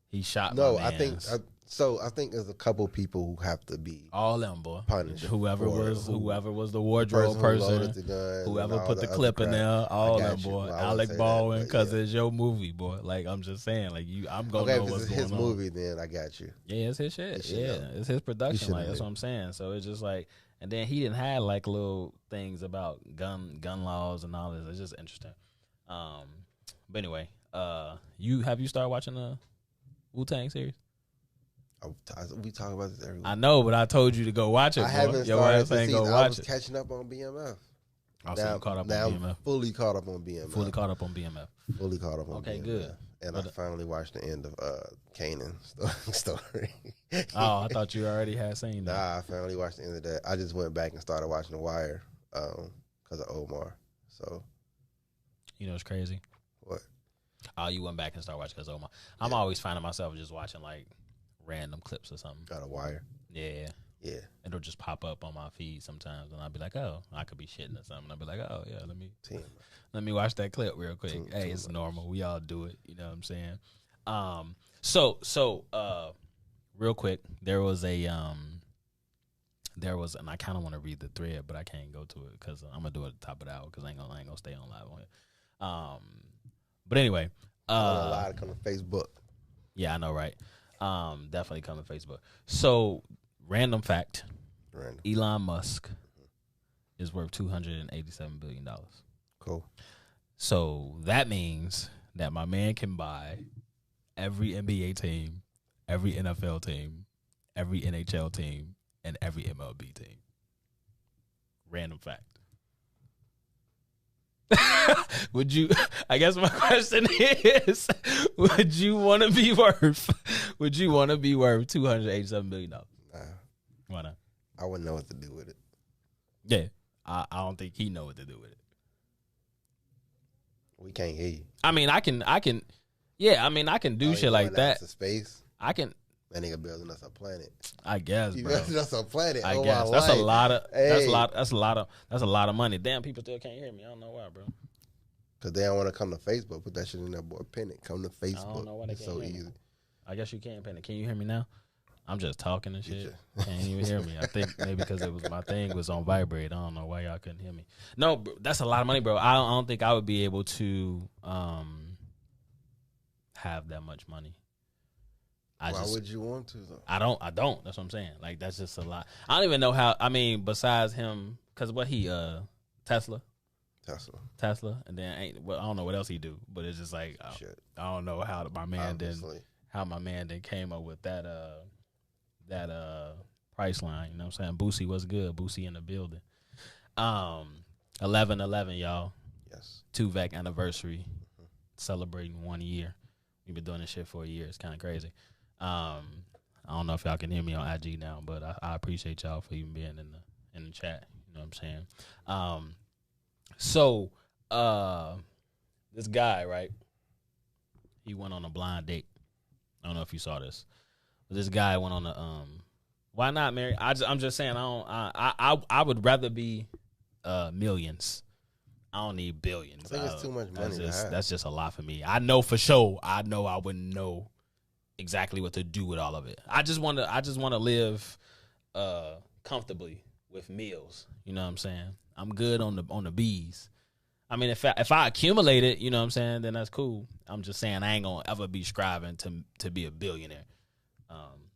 He shot. No, my I think there's a couple people who have to be all them boy punished. Whoever was the wardrobe person, whoever put the clip in there, all them boy. Alec Baldwin, because it's your movie, boy. Like I'm just saying, like I'm gonna know what's going on. If it's his movie, then I got you. Yeah, it's his shit. It's his production. Like that's what I'm saying. So it's just like, and then he didn't have like little things about gun laws and all this. It's just interesting. But anyway, have you started watching the Wu-Tang series? We talk about this every week. I know, but I told you to go watch it. I haven't started to see. Go I watch was it. catching up on BMF. Now I'm fully caught up on BMF. Fully caught up on BMF. Fully caught up on okay, BMF. Good. And I finally watched the end of Kanan's story. Oh, I thought you already had seen that. Nah, I finally watched the end of that. I just went back and started watching The Wire because of Omar. So, you know, it's crazy. What? Oh, you went back and started watching because of Omar. I'm always finding myself just watching like random clips or something. Got a Wire. Yeah. Yeah. It'll just pop up on my feed sometimes, and I'll be like, oh, I could be shitting or something. I'll be like, oh, yeah, let me watch that clip real quick. Hey, it's normal. We all do it. You know what I'm saying? So, real quick, there was, and I kind of want to read the thread, but I can't go to it because I'm going to do it at the top of the hour because I ain't gonna stay on live on it. But anyway. A lot to come to Facebook. Yeah, I know, right? Definitely come to Facebook. So, random fact. Elon Musk is worth $287 billion. Cool. So that means that my man can buy every NBA team, every NFL team, every NHL team, and every MLB team. Random fact. Would you? I guess my question is: would you want to be worth $287 billion? Nah. Why not? I wouldn't know what to do with it. Yeah, I don't think he know what to do with it. We can't hear you. I mean, I can. Yeah, I mean, I can do shit like that. To space. I can. That nigga building us a planet. I guess, you bro. building us a planet. I guess that's a lot of. Hey. That's a lot of money. Damn, people still can't hear me. I don't know why, bro. Cause they don't want to come to Facebook. Put that shit in there, boy. Pin it. Come to Facebook. I don't know why they it's can't so hear easy. Me. I guess you can pin it. Can you hear me now? I'm just talking and shit. Can't even hear me. I think maybe because it was my thing was on vibrate. I don't know why y'all couldn't hear me. No, bro, that's a lot of money, bro. I don't think I would be able to have that much money. Why would you want to though? I don't. That's what I'm saying. Like that's just a lot. I don't even know how. I mean, besides him, because what he Tesla, and then I don't know what else he do. But it's just like I don't know how my man then came up with that price line. You know what I'm saying? Boosie was good. Boosie in the building. 11/11, y'all. Yes. 2VEC anniversary. Celebrating 1 year. We've been doing this shit for a year. It's kind of crazy. I don't know if y'all can hear me on IG now, but I appreciate y'all for even being in the chat. You know what I'm saying? This guy, right? He went on a blind date. I don't know if you saw this. But this guy went on a why not, Mary? I'm just saying I would rather be millions. I don't need billions. I think it's too much money. That's just a lot for me. I know for sure. I know I wouldn't know exactly what to do with all of it. I just want to live comfortably with meals. You know what I'm saying? I'm good on the B's. I mean, if I accumulate it, you know what I'm saying, then that's cool. I'm just saying I ain't gonna ever be striving to be a billionaire.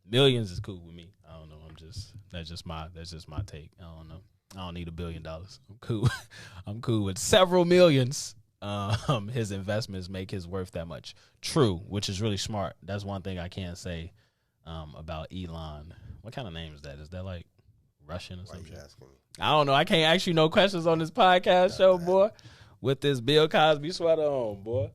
Millions is cool with me. I don't know. That's just my take. I don't know. I don't need $1 billion. I'm cool. I'm cool with several millions. His investments make his worth that much. True, which is really smart. That's one thing I can say about Elon. What kind of name is that? Is that like Russian or Why something. you asking me? I don't know. I can't ask you no questions on this podcast show, boy. With this Bill Cosby sweater on, boy.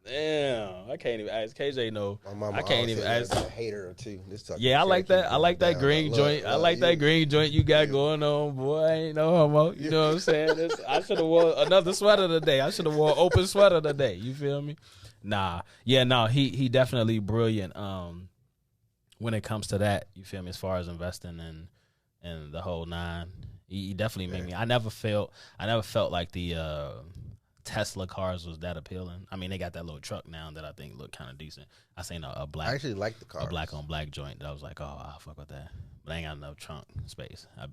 Damn, I can't even ask KJ. No, My mama I can't even ask. a hater or two. Yeah, I like that. I like that green joint. I like that green joint you got going on, boy. I ain't no homo. You know what I'm saying? I should have wore another sweater today. I should have wore open sweater today. You feel me? Nah, yeah, no. He definitely brilliant. When it comes to that, you feel me? As far as investing in the whole nine, he definitely made me. I never felt like the Tesla cars was that appealing. I mean, they got that little truck now that I think look kind of decent. I seen a black. I actually like the car. A black on black joint that I was like, oh, I'll fuck with that. But I ain't got enough trunk space. I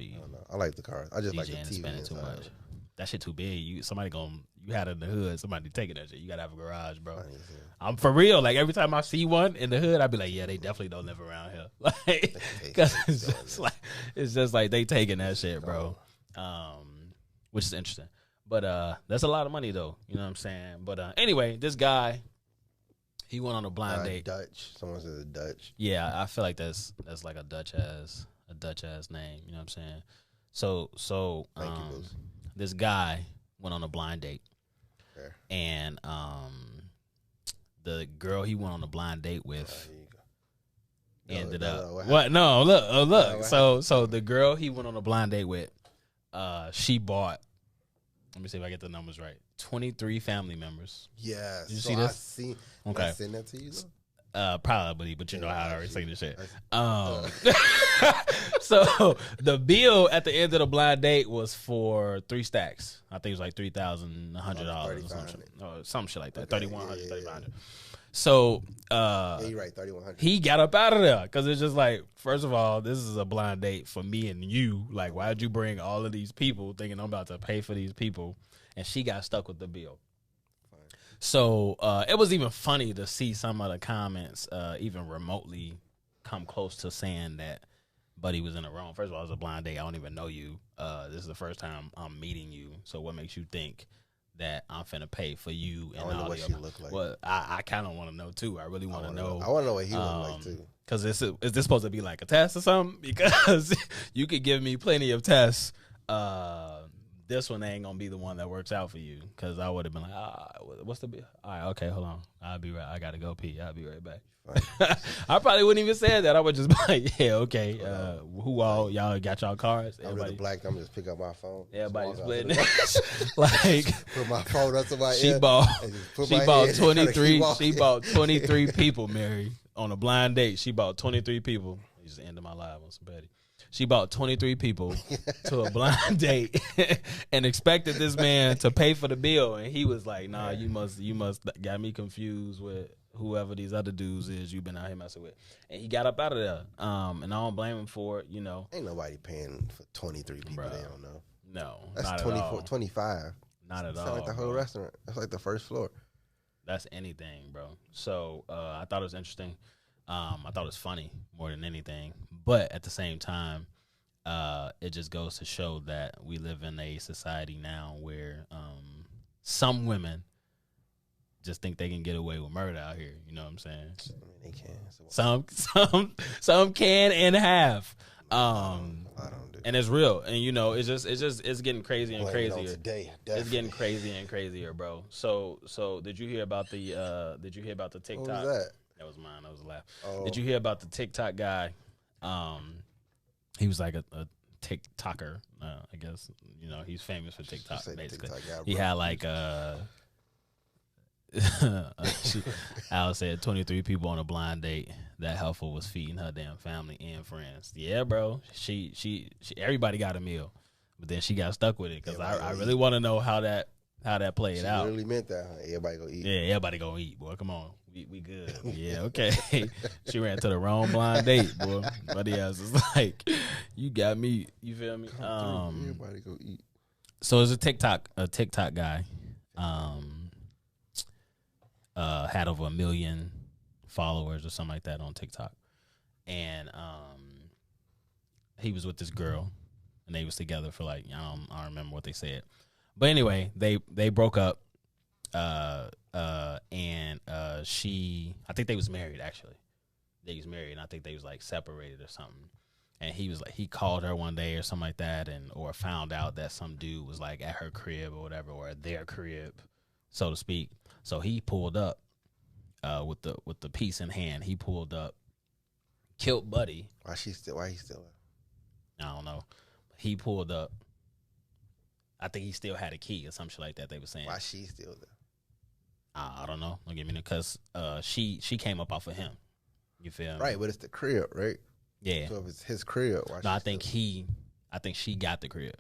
like the cars. I just like the DJing and TV spending too inside. much. That shit too big. You had it in the hood. Somebody taking that shit. You gotta have a garage, bro. I'm for real. Like every time I see one in the hood, I be like, yeah, they definitely don't live around here. Like, cause it's just like they taking that shit, bro. Which is interesting. But that's a lot of money though. You know what I'm saying? But anyway, this guy, he went on a blind date. Dutch. Someone says a Dutch. Yeah, I feel like that's like a Dutch ass name. You know what I'm saying? So Thank you, Boots. This guy went on a blind date. Fair. And the girl he went on a blind date with ended up what? No, look. So the girl he went on a blind date with, she bought. Let me see if I get the numbers right. 23 family members. Yes. Did you see this? Okay. I send that to you though? Probably, but you know how I already say this shit. So the bill at the end of the blind date was for 3 stacks. I think it was like $3,100 or some shit like that. Okay, 3,100, 3,500. So you're right, 3,100. He got up out of there because it's just like, first of all, this is a blind date for me and you. Like, why'd you bring all of these people thinking I'm about to pay for these people? And she got stuck with the bill. So it was even funny to see some of the comments even remotely come close to saying that Buddy was in the wrong. First of all, it was a blind date. I don't even know you. This is the first time I'm meeting you. So what makes you think that I'm finna pay for you? And I wonder what she look like. Well, I kind of want to know too. I really want to know. I want to know what he look like too. Because is this supposed to be like a test or something? Because you could give me plenty of tests. This one ain't gonna be the one that works out for you, because I would have been like, what's the bill? All right, okay, hold on, I'll be right. I gotta go pee. I'll be right back. I probably wouldn't even say that. I would just be like, yeah, okay. Who all y'all got y'all cards? I'm really black. I'm just pick up my phone. Everybody's splitting it. Like, put my phone up to my she ear. bought 23. She Walking. bought 23 people, Mary, on a blind date. She bought 23 people. Just ended my live on some petty. She bought 23 people to a blind date and expected this man to pay for the bill. And he was like, nah, you must got me confused with whoever these other dudes is you've been out here messing with. And he got up out of there. And I don't blame him for it, you know. Ain't nobody paying for 23 people they don't know. No, that's not 24, at all. 25. Not at all. Sound like the whole restaurant. That's like the first floor. That's anything, bro. So I thought it was interesting. I thought it was funny more than anything. But at the same time, it just goes to show that we live in a society now where some women just think they can get away with murder out here. You know what I'm saying? I mean, they can. Some can and have. I don't do. And it's real. And you know, it's getting crazy and crazier. Today, it's getting crazy and crazier, bro. So did you hear about the TikTok? What was that? That was mine. That was a laugh. Oh. Did you hear about the TikTok guy? He was like a TikToker. I guess, you know, he's famous for TikTok, basically. TikTok guy, he had like Al said 23 people on a blind date. That helpful was feeding her damn family and friends. Yeah, bro. She everybody got a meal, but then she got stuck with it because I really want to know how that played out. She really meant that. Huh? Everybody go eat. Yeah, everybody gonna eat, boy. Come on. We good. Yeah, okay. She ran to the wrong blind date, boy. Buddy else is like, you got me. You feel me? Everybody go eat. So it's a TikTok guy. Had over 1 million followers or something like that on TikTok. And he was with this girl, and they was together for like, I don't remember what they said. But anyway, they broke up. And I think they was married, actually. They was married, and I think they was like separated or something. And he was like, he called her one day or something like that, or found out that some dude was like at her crib or whatever, or at their crib, so to speak. So he pulled up with the piece in hand. He pulled up, killed Buddy. Why he still? I don't know. He pulled up. I think he still had a key or some shit like that. They were saying. Why she still there? I don't know. Don't give me because she came up off of him. You feel me? Right, but it's the crib, right? Yeah. So if it's his crib, why? No, I think she got the crib.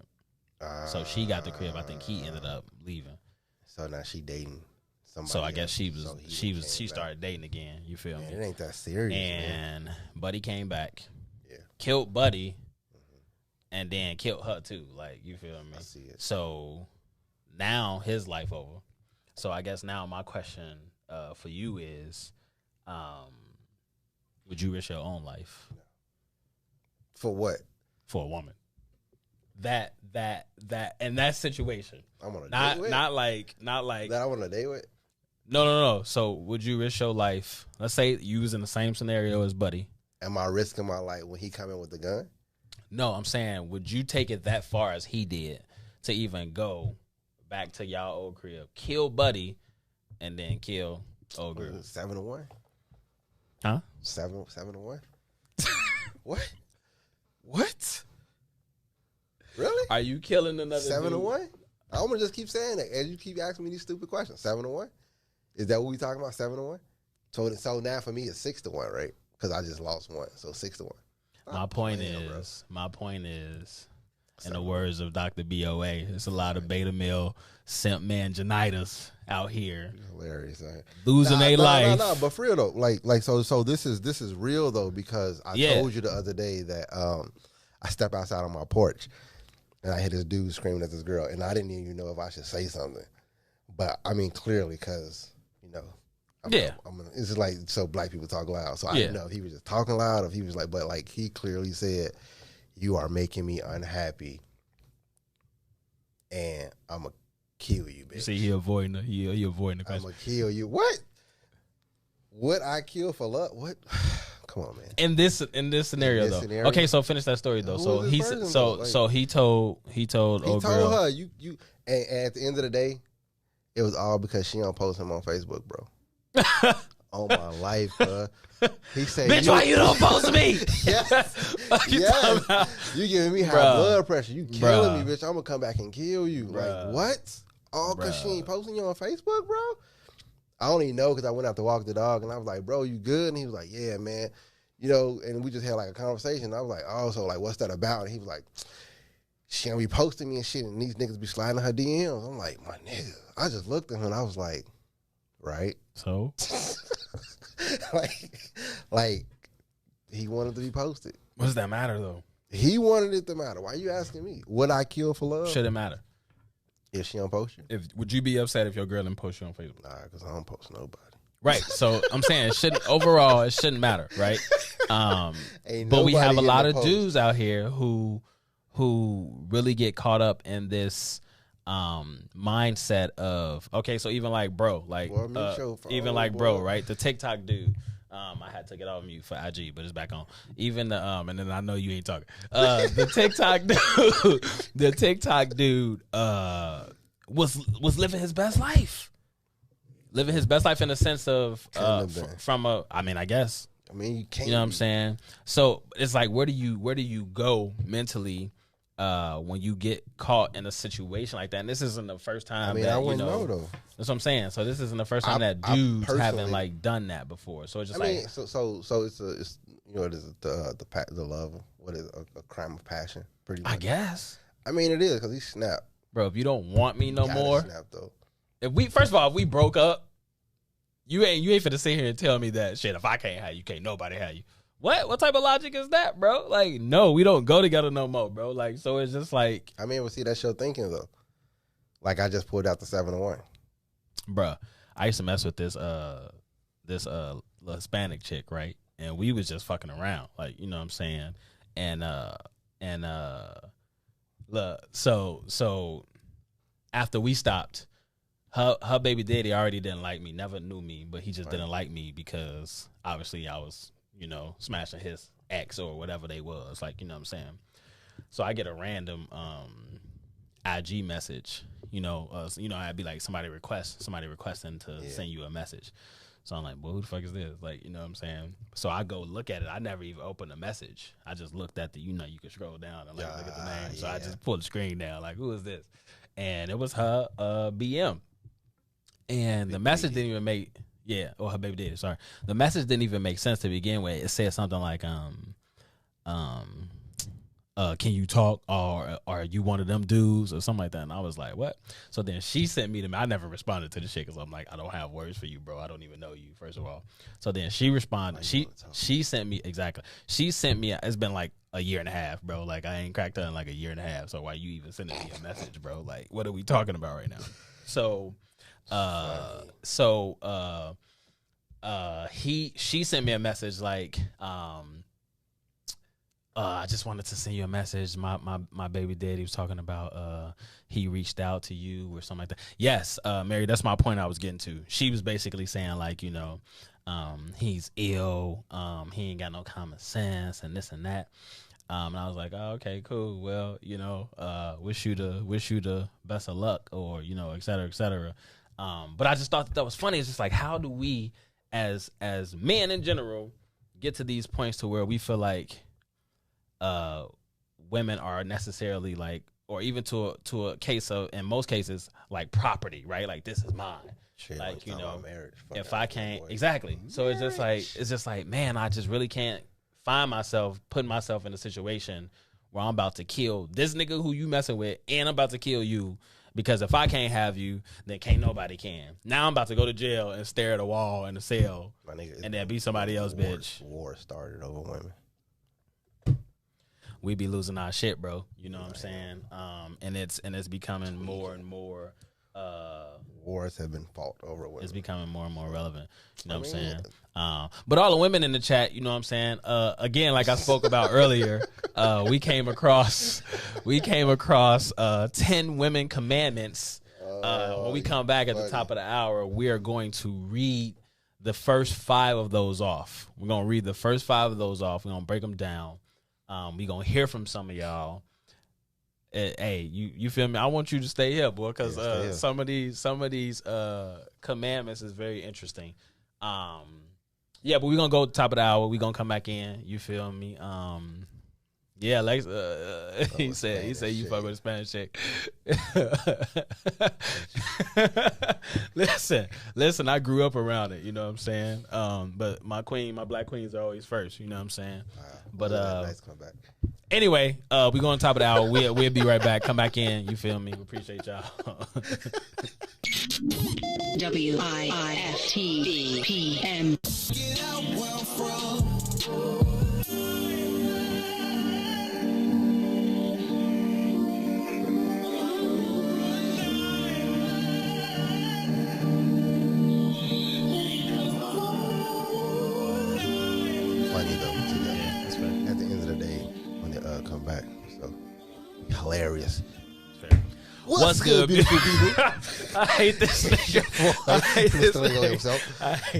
So she got the crib. I think he ended up leaving. So now she dating somebody. So I guess else. she started dating again. You feel me? It ain't that serious. And man. Buddy came back. Yeah. Killed Buddy. And then killed her too. Like, you feel me? I see it. So now his life over. So I guess now my question for you is, would you risk your own life? No. For what? For a woman. That in that situation. I'm on a Not date with? not like That I want to date with? No. So would you risk your life? Let's say you was in the same scenario as Buddy. Am I risking my life when he come in with the gun? No, I'm saying, would you take it that far as he did to even go back to y'all old crib, kill Buddy, and then kill old girl? 7-1? Huh? 7-1? What? Really? Are you killing another 7-1? I'm gonna just keep saying that as you keep asking me these stupid questions. 7-1? Is that what we talking about? 7-1? So now for me it's 6-1, right? Because I just lost one, so 6-1. My point is, in the words of Dr. BOA, there's a lot of beta male simp manginitis out here. Hilarious, right? Losing their life. No, but for real though, like so this is real though, because I told you the other day that I step outside on my porch and I hear this dude screaming at this girl, and I didn't even know if I should say something, but I mean clearly because it's just like, so black people talk loud, so I didn't know if he was just talking loud or if he was like, but like he clearly said, "You are making me unhappy, and I'm gonna kill you, bitch." See, he avoiding the question. I'm gonna kill you. What? Would I kill for love? What? Come on, man. In this scenario, though. Scenario? Okay, so finish that story though. So he told old girl. Her you and at the end of the day, it was all because she don't post him on Facebook, bro. Oh my life, bro. He said, "Bitch, why you don't post me?" Yes. You giving me high blood pressure. You killing me, bitch. I'm gonna come back and kill you. Like what? All because she ain't posting you on Facebook, bro. I don't even know because I went out to walk the dog and I was like, "Bro, you good?" And he was like, "Yeah, man." You know, and we just had like a conversation. I was like, "Oh, so like, what's that about?" And he was like, "She gonna be posting me and shit, and these niggas be sliding her DMs." I'm like, "My nigga." I just looked at him and I was like, "Right." So, like he wanted to be posted. what does that matter though? He wanted it to matter. Why you asking me? Would I kill for love? Should it matter? If she don't post you? Would you be upset if your girl didn't post you on Facebook? Nah, because I don't post nobody. Right. So I'm saying it shouldn't matter, right? But we have a lot of dudes out here who really get caught up in this mindset of, okay, so even like bro, like even like bro, right? The TikTok dude. I had to get off mute for IG, but it's back on. Even the and then I know you ain't talking. The TikTok dude was living his best life. Living his best life in the sense of I guess. I mean, you can't. You know what I'm saying? So it's like, where do you go mentally when you get caught in a situation like that? And this isn't the first time. I mean, I wouldn't know though. That's what I'm saying. So this isn't the first time that dudes haven't like done that before. So it's just so it's you know, it is the love. What is a crime of passion? Pretty much. I guess. I mean, it is because he snapped. Bro, if you don't want me no more, snap though. If we broke up, you ain't finna sit here and tell me that shit. If I can't have you, can't nobody have you. What type of logic is that, bro? Like, no, we don't go together no more, bro. Like, so it's just like, I mean, see, that's your thinking though. Like, I just pulled out the 7-1. Bro, I used to mess with this Hispanic chick, right? And we was just fucking around, like, you know what I'm saying? And look, so after we stopped, her baby daddy already didn't like me, never knew me, but he just didn't like me because obviously I was, you know, smashing his X or whatever they was, like, you know what I'm saying? So I get a random IG message, I'd be like somebody requesting to send you a message. So I'm like, well, who the fuck is this? Like, you know what I'm saying? So I go look at it. I never even opened the message. I just looked at you can scroll down and look at the name. So I just pulled the screen down, like, who is this? And it was her BM. And the message didn't even make, or her baby daddy, sorry. The message didn't even make sense to begin with. It said something like, can you talk, or are you one of them dudes, or something like that? And I was like, what? So then she sent me I never responded to the shit because I'm like, I don't have words for you, bro. I don't even know you, first of all. So then she responded. She sent me, exactly. She sent me, it's been like a year and a half, bro. Like, I ain't cracked her in like a year and a half. So why you even sending me a message, bro? Like, what are we talking about right now? So, she sent me a message like, I just wanted to send you a message. My baby daddy was talking about he reached out to you or something like that. Yes, Mary, that's my point I was getting to. She was basically saying like, he's ill, he ain't got no common sense and this and that. And I was like, oh, okay, cool. Well, wish you the best of luck, or et cetera, et cetera. But I just thought that was funny. It's just like, how do we as men in general get to these points to where we feel like women are necessarily like, or even to a case of, in most cases, like property, right? Like, this is mine. Shit, like, marriage, if I can't, exactly. So it's just like, man, I just really can't find myself putting myself in a situation where I'm about to kill this nigga who you messing with, and I'm about to kill you, because if I can't have you, then can't nobody can. Now I'm about to go to jail and stare at a wall in a cell, and then be somebody else, bitch. War started over women. We be losing our shit, bro. You know what I'm saying? And it's becoming more and more. Wars have been fought over women. It's becoming more and more relevant. You know what I'm saying? But all the women in the chat, you know what I'm saying? Again, like I spoke about earlier, we came across 10 women commandments. When we come back at the top of the hour, we are going to read the first 5 of those off. We're going to read the first 5 of those off. We're going to break them down. We gonna hear from some of y'all. Hey, you feel me? I want you to stay here, boy, because some of these commandments is very interesting. But we're gonna go to the top of the hour. We're gonna come back in. You feel me? Lex, he said you fuck with a Spanish chick. Listen, I grew up around it, you know what I'm saying? But my black queens are always first, you know what I'm saying? But nice comeback. Anyway, we going to top of the hour. We'll be right back. Come back in. You feel me? We appreciate y'all. WIIFTBPM. Get out where I'm from. Funny though, that's right. At the end of the day, when they come back, so hilarious. What's good, beautiful people? I hate this nigga. I hate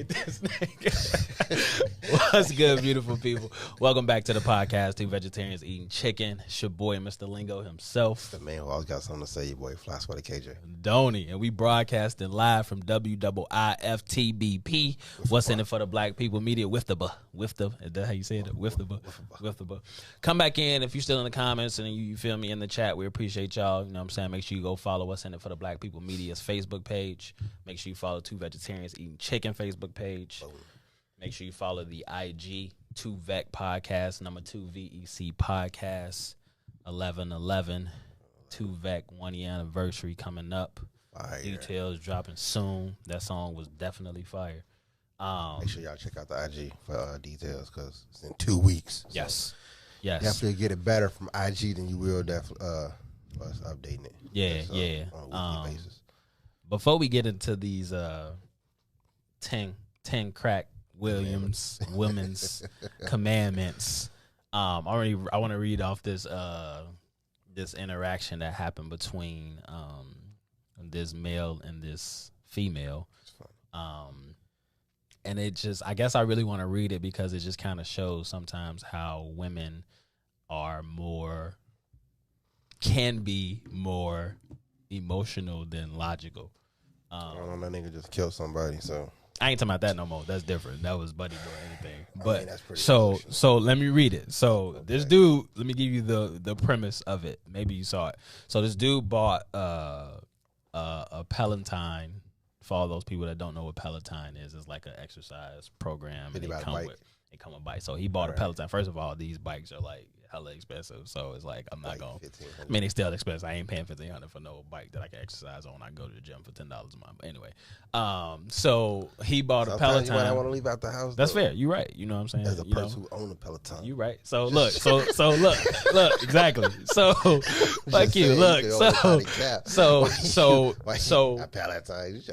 this nigga. What's good, beautiful people? Welcome back to the podcast, Two Vegetarians Eating Chicken. It's your boy, Mr. Lingo himself. The man who always got something to say, your boy, Fly Sweaty KJ. Donnie. And we broadcasting live from WIIFTBP. What's in it for the black people media? Is that how you say it? With the Come back in if you're still in the comments and you feel me in the chat. We appreciate y'all. You know what I'm saying? Make sure you go follow What's in it for the black people media's Facebook page. Make sure you follow Two Vegetarians Eating Chicken Facebook page. Make sure you follow the IG 2VEC podcast, number 2 VEC podcast, 11/11, 2VEC 1 year anniversary coming up. Fire. Details dropping soon. That song was definitely fire. Make sure y'all check out the IG for details because it's in 2 weeks. Yes. So definitely get it better from IG than you will us updating it. On a weekly basis. Before we get into these 10 crack Williams women's commandments, I want to read off this interaction that happened between this male and this female. And it just, I guess I really want to read it because it just kind of shows sometimes how women are can be more emotional than logical. I don't know, that nigga just killed somebody, so. I ain't talking about that no more. That's different. That was Buddy doing anything. But that's pretty so let me read it. So this dude, let me give you the premise of it. Maybe you saw it. So this dude bought a Peloton. For all those people that don't know what Peloton is, it's like an exercise program. Did he buy a bike? They come with bikes. So he bought a Peloton. First of all, these bikes are like hella expensive. So it's like I'm not going. I mean, they still expensive. I ain't paying $1,500 for no bike that I can exercise on. I can go to the gym for $10 a month. But anyway, so he bought a Peloton. You might not want to leave out the house. That's though. fair. You're right. You know what I'm saying? As a person who owns a Peloton. You right. So look. So look. Exactly. So like you look. So Peloton.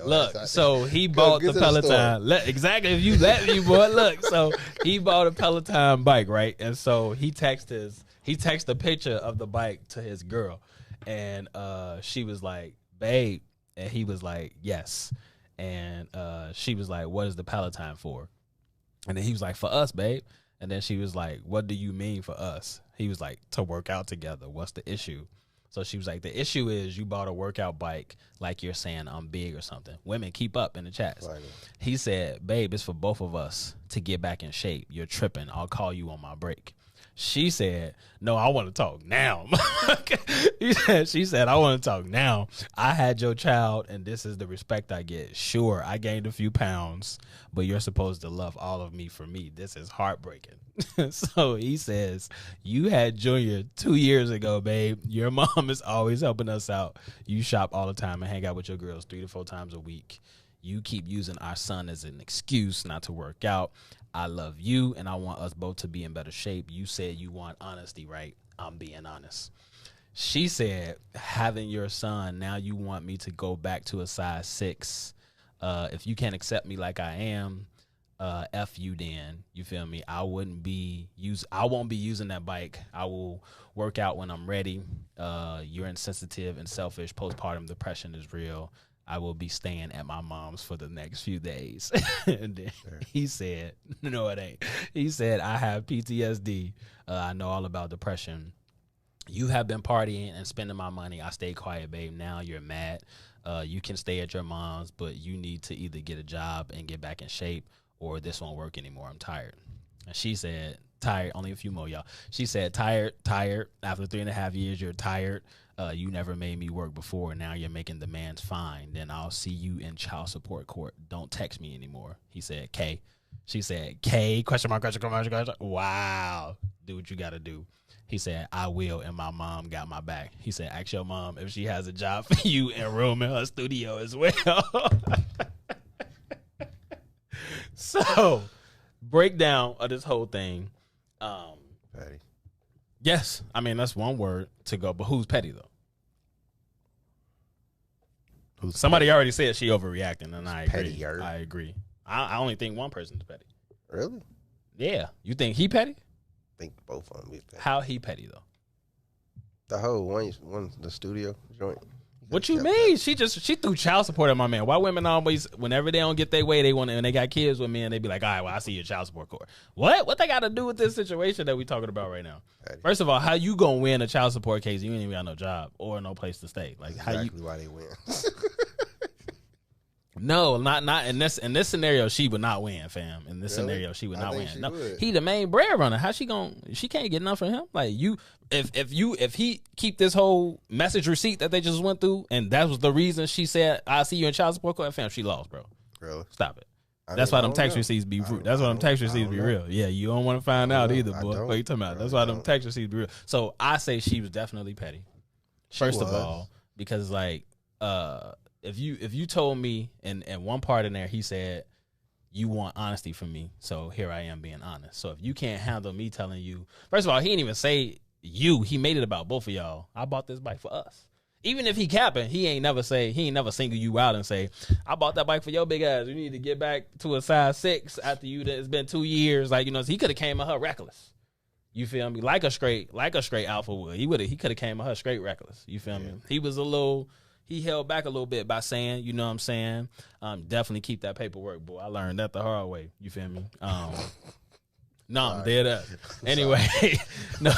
Look. So he bought the Peloton. Exactly. If you let me, boy. Look. So he bought a Peloton bike, right? And so he texted a picture of the bike to his girl, and she was like, "Babe," and he was like, "Yes," and she was like, "What is the Peloton for?" And then he was like, "For us, babe." And then she was like, "What do you mean for us?" He was like, "To work out together. What's the issue?" So she was like, "The issue is you bought a workout bike like you're saying I'm big or something." Women, keep up in the chats. Right. He said, "Babe, it's for both of us to get back in shape. You're tripping. I'll call you on my break." She said, "No, I want to talk now." She said, "I want to talk now. I had your child, and this is the respect I get. Sure, I gained a few pounds, but you're supposed to love all of me for me. This is heartbreaking." So he says, "You had Junior 2 years ago, babe. Your mom is always helping us out. You shop all the time and hang out with your girls 3 to 4 times a week. You keep using our son as an excuse not to work out. I love you, and I want us both to be in better shape. You said you want honesty, right? I'm being honest." She said, "Having your son, now you want me to go back to a size 6. If you can't accept me like I am, F you then." You feel me? I won't be using that bike. I will work out when I'm ready. You're insensitive and selfish. Postpartum depression is real. I will be staying at my mom's for the next few days." And then he said, "No, it ain't." He said, "I have PTSD. I know all about depression. You have been partying and spending my money. I stayed quiet, babe. Now you're mad. You can stay at your mom's, but you need to either get a job and get back in shape, or this won't work anymore. I'm tired." And she said, "Tired." Only a few more, y'all. She said, tired. After 3.5 years, you're tired. You never made me work before. Now you're making demands. Fine. Then I'll see you in child support court. Don't text me anymore." He said, "K." She said, "K, question mark. Wow. Do what you got to do." He said, "I will, and my mom got my back." He said, "Ask your mom if she has a job for you and room in her studio as well." So, breakdown of this whole thing. Petty. Yes. I mean, that's one word to go, but who's petty, though? Somebody already said she overreacting, and I agree. Pettier. I agree. I only think one person's petty. Really? Yeah. You think he petty? I think both of them be petty. How he petty, though? The whole one the studio joint. What you mean? She threw child support at my man. Why women always, whenever they don't get their way, they want to, and they got kids with me, and they be like, "All right, well, I see your child support court." What they got to do with this situation that we talking about right now? Petty. First of all, how you gonna win a child support case? You ain't even got no job or no place to stay. Like, that's how exactly why they win. No, not in this scenario. She would not win, fam. In this scenario, she would not win. No, he the main breadwinner. How she gonna? She can't get enough from him. Like you, if he keep this whole message receipt that they just went through, and that was the reason she said, "I see you in child support court," fam, she lost, bro. Really? Stop it. That's why them tax receipts be real. That's why them tax receipts be real. Yeah, you don't want to find out either, boy. What you talking about? That's why them tax receipts be real. So I say she was definitely petty. First of all, because like if you told me in one part in there, he said, "You want honesty from me, so here I am being honest." So if you can't handle me telling you, first of all, he didn't even say you. He made it about both of y'all. I bought this bike for us. Even if he capping, he ain't never single you out and say, "I bought that bike for your big ass. You need to get back to a size 6 after you. It's been 2 years." Like, you know, he could have came at her reckless. You feel me? Like a straight alpha would. He could have came at her straight reckless. You feel me? He was a little he held back a little bit by saying, you know what I'm saying, definitely keep that paperwork, boy. I learned that the hard way. You feel me? No, I'm dead up. Anyway, no,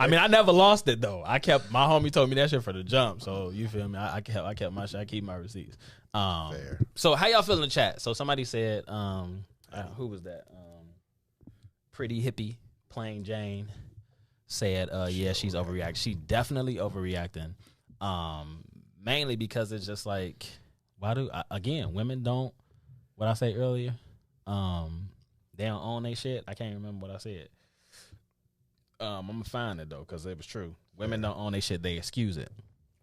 I mean, I never lost it though. My homie told me that shit for the jump. So you feel me? I kept my shit. I keep my receipts. Fair. So how y'all feel in the chat? So somebody said, who was that? Pretty hippie, plain Jane said, yeah, she's overreacting. She definitely overreacting. Mainly because it's just like, women don't, what I say earlier, they don't own their shit. I can't remember what I said. I'm gonna find it though, because it was true. Women don't own their shit, they excuse it.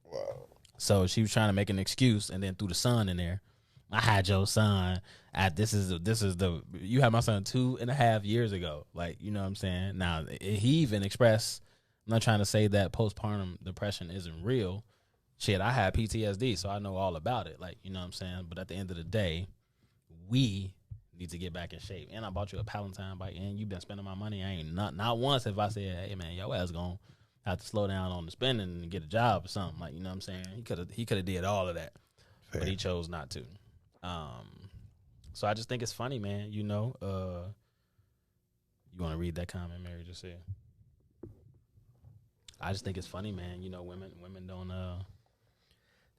Wow. So she was trying to make an excuse and then threw the son in there. I had your son you had my son 2.5 years ago. Like, you know what I'm saying? Now, he even expressed, I'm not trying to say that postpartum depression isn't real. Shit, I had PTSD, so I know all about it. Like, you know what I'm saying? But at the end of the day, we need to get back in shape. And I bought you a Palatine bike, and you've been spending my money. I ain't not once have I said, hey, man, your ass gonna have to slow down on the spending and get a job or something. Like, you know what I'm saying? He could have did all of that, Fair. but he chose not to. So I just think it's funny, man. You know, you want to read that comment Mary just said? I just think it's funny, man. You know, women don't.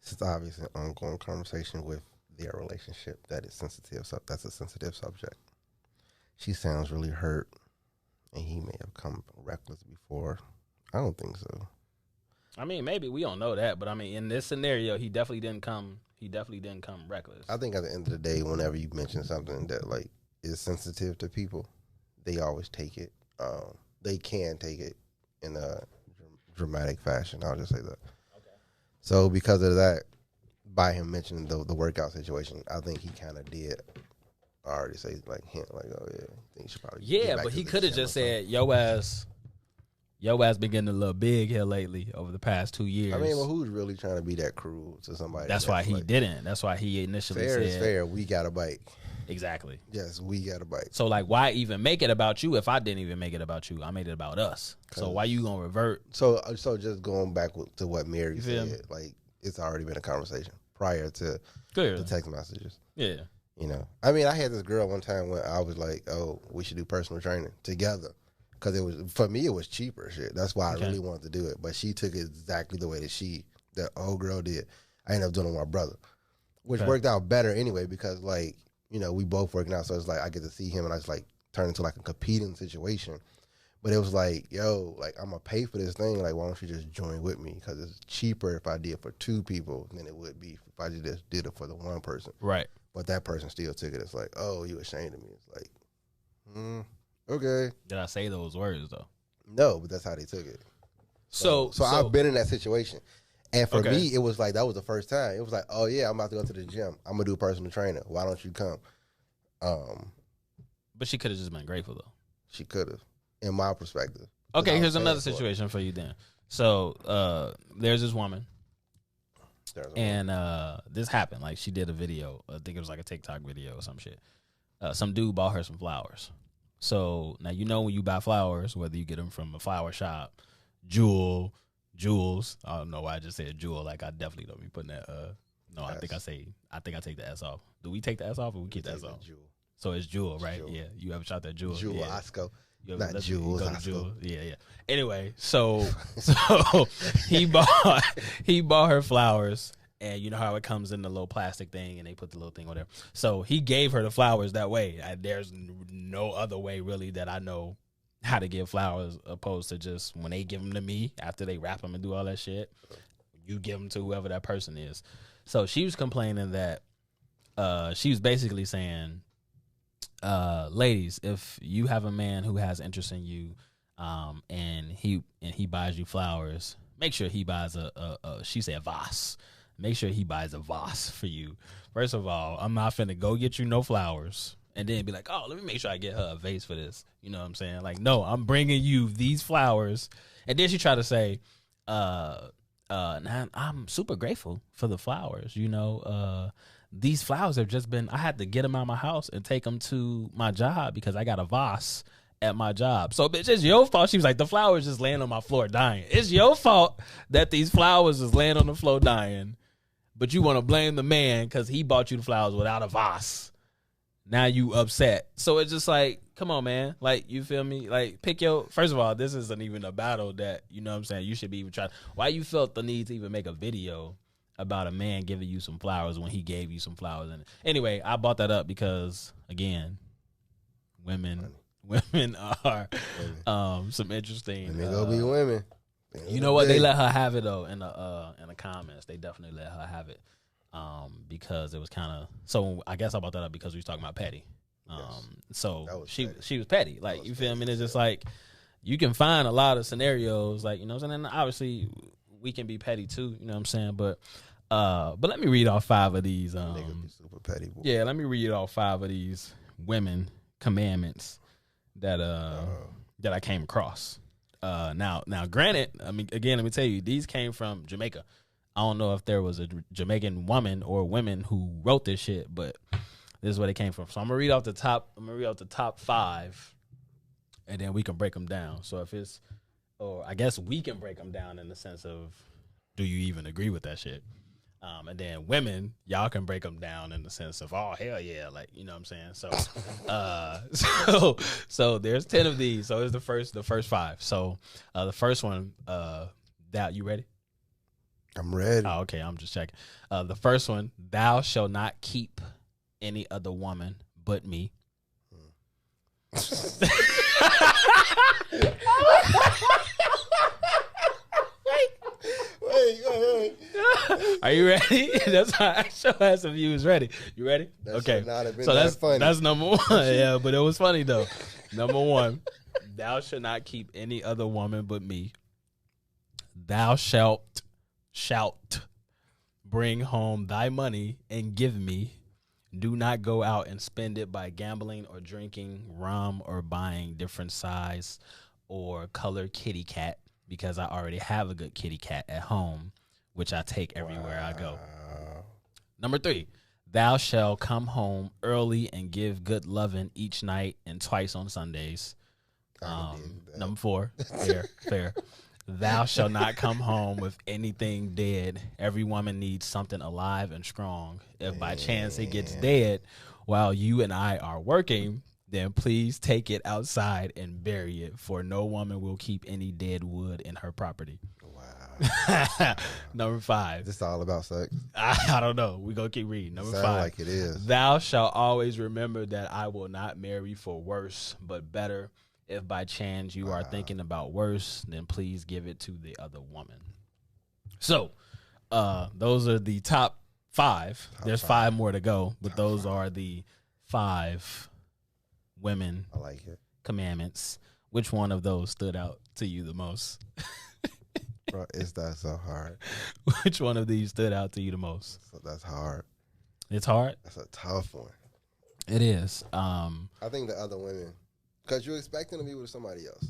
It's obviously an ongoing conversation with their relationship that is sensitive. So that's a sensitive subject. She sounds really hurt, and he may have come reckless before. I don't think so. I mean, maybe we don't know that, but I mean, in this scenario, he definitely didn't come. He definitely didn't come reckless. I think at the end of the day, whenever you mention something that like is sensitive to people, they always take it. They can take it in a dramatic fashion. I'll just say that. Okay. So because of that, by him mentioning the workout situation, I think he kind of did already say like hint like, oh yeah, I think you should probably get back but to he the could have gym just or something. said your ass been getting a little big here lately over the past 2 years. I mean, well, who's really trying to be that cruel to somebody? That's why he like, didn't. That's why he initially fair said. Is fair. We got a bike. Exactly. Yes, we got a bike. So, like, why even make it about you if I didn't even make it about you? I made it about us. So why you gonna revert? So just going back to what Mary feel said, like, it's already been a conversation prior to Clearly. the text messages. Yeah. You know, I mean, I had this girl one time when I was like, oh, we should do personal training together. Because for me, it was cheaper shit. That's why I really wanted to do it. But she took it exactly the way that old girl did. I ended up doing it with my brother, which worked out better anyway because, like, you know, we both working out. So it's like I get to see him and I just, like, turn into, like, a competing situation. But it was like, yo, like, I'm going to pay for this thing. Like, why don't you just join with me? Because it's cheaper if I did it for 2 people than it would be if I just did it for the 1 person. Right. But that person still took it. It's like, oh, you ashamed of me. It's like, okay. Did I say those words though? No, but that's how they took it. So I've been in that situation. And for Okay. me, it was like, that was the first time. It was like, oh yeah, I'm about to go to the gym. I'm going to do personal training. Why don't you come? But she could have just been grateful though. She could have, in my perspective. Okay, here's another for it. situation for you then. So there's this woman. And this happened. Like, she did a video. I think it was like a TikTok video or some shit. Some dude bought her some flowers. So now, you know, when you buy flowers, whether you get them from a flower shop, jewels. I don't know why I just said jewel. Like, I definitely don't be putting that. No, I think I take the S off. Do we take the S off or we keep the S off? Jewel. So it's jewel, right? Jewel. Yeah. You ever shot that jewel? Jewel, yeah. Osco. Not Jewels, Jewel. Yeah. Anyway, so he bought her flowers, and you know how it comes in the little plastic thing, and they put the little thing on there. So he gave her the flowers that way. There's no other way really that I know how to give flowers, opposed to just when they give them to me after they wrap them and do all that shit. You give them to whoever that person is. So she was complaining that she was basically saying, ladies, if you have a man who has interest in you, and he buys you flowers, make sure he buys she said vase. Make sure he buys a vase for you. First of all, I'm not finna go get you no flowers and then be like, oh, let me make sure I get her a vase for this. You know what I'm saying? Like, no, I'm bringing you these flowers. And then she tried to say, now I'm super grateful for the flowers. You know, these flowers have just been, I had to get them out of my house and take them to my job because I got a vase at my job. So, bitch, it's your fault. She was like, the flowers just laying on my floor dying. It's your fault that these flowers is laying on the floor dying. but you want to blame the man because he bought you the flowers without a vase. Now you upset. So it's just like, come on, man. Like, you feel me? Like, pick your, first of all, this isn't even a battle that, you know what I'm saying, you should be even trying. Why you felt the need to even make a video about a man giving you some flowers when he gave you some flowers? And anyway, I brought that up because, again, women are some interesting. And they gonna be women. You know what? They let her have it though in the comments. They definitely let her have it because it was kind of. So I guess I brought that up because we was talking about petty. So she was petty. Like, you feel me? It's just like you can find a lot of scenarios, like, you know what I'm saying? And obviously we can be petty too, you know what I'm saying? But let me read off 5 of these. Nigga be super petty, boy. Yeah, let me read off 5 of these women commandments that I came across. Now, granted, I mean, again, let me tell you, these came from Jamaica. I don't know if there was a Jamaican woman or women who wrote this shit, but this is where they came from. So I'm gonna read off the top. I'm gonna read off the top 5, and then we can break them down. So if it's, or I guess we can break them down in the sense of, do you even agree with that shit? And then women, y'all can break them down in the sense of, oh, hell yeah, like, you know what I'm saying? So, so there's 10 of these. So it's the first 5. So the first one, Thou, you ready? I'm ready. Oh, okay, I'm just checking. The first one, thou shalt not keep any other woman but me. Wait. Are you ready? That's how I show us if you was ready. You ready? That okay. should not have been so that funny. That's number 1. Yeah, but it was funny though. Number 1, thou shalt not keep any other woman but me. Thou shalt bring home thy money and give me. Do not go out and spend it by gambling or drinking rum or buying different size or color kitty cat, because I already have a good kitty cat at home, which I take everywhere I go. Number 3, thou shalt come home early and give good loving each night and twice on Sundays. Number 4, fair. Thou shalt not come home with anything dead. Every woman needs something alive and strong. If by chance it gets dead while you and I are working, then please take it outside and bury it, for no woman will keep any dead wood in her property. Wow. Number 5. This all about sex? I don't know. We're going to keep reading. Number 5. Like it is. Thou shalt always remember that I will not marry for worse, but better. If by chance you are thinking about worse, then please give it to the other woman. So, those are the top 5. There's 5 more to go, but those are the 5 women I like it. commandments. Which one of those stood out to you the most? Bro, is that so hard? Which one of these stood out to you the most? That's hard. It's hard? That's a tough one. It is. I think the other women, because you're expecting to be with somebody else.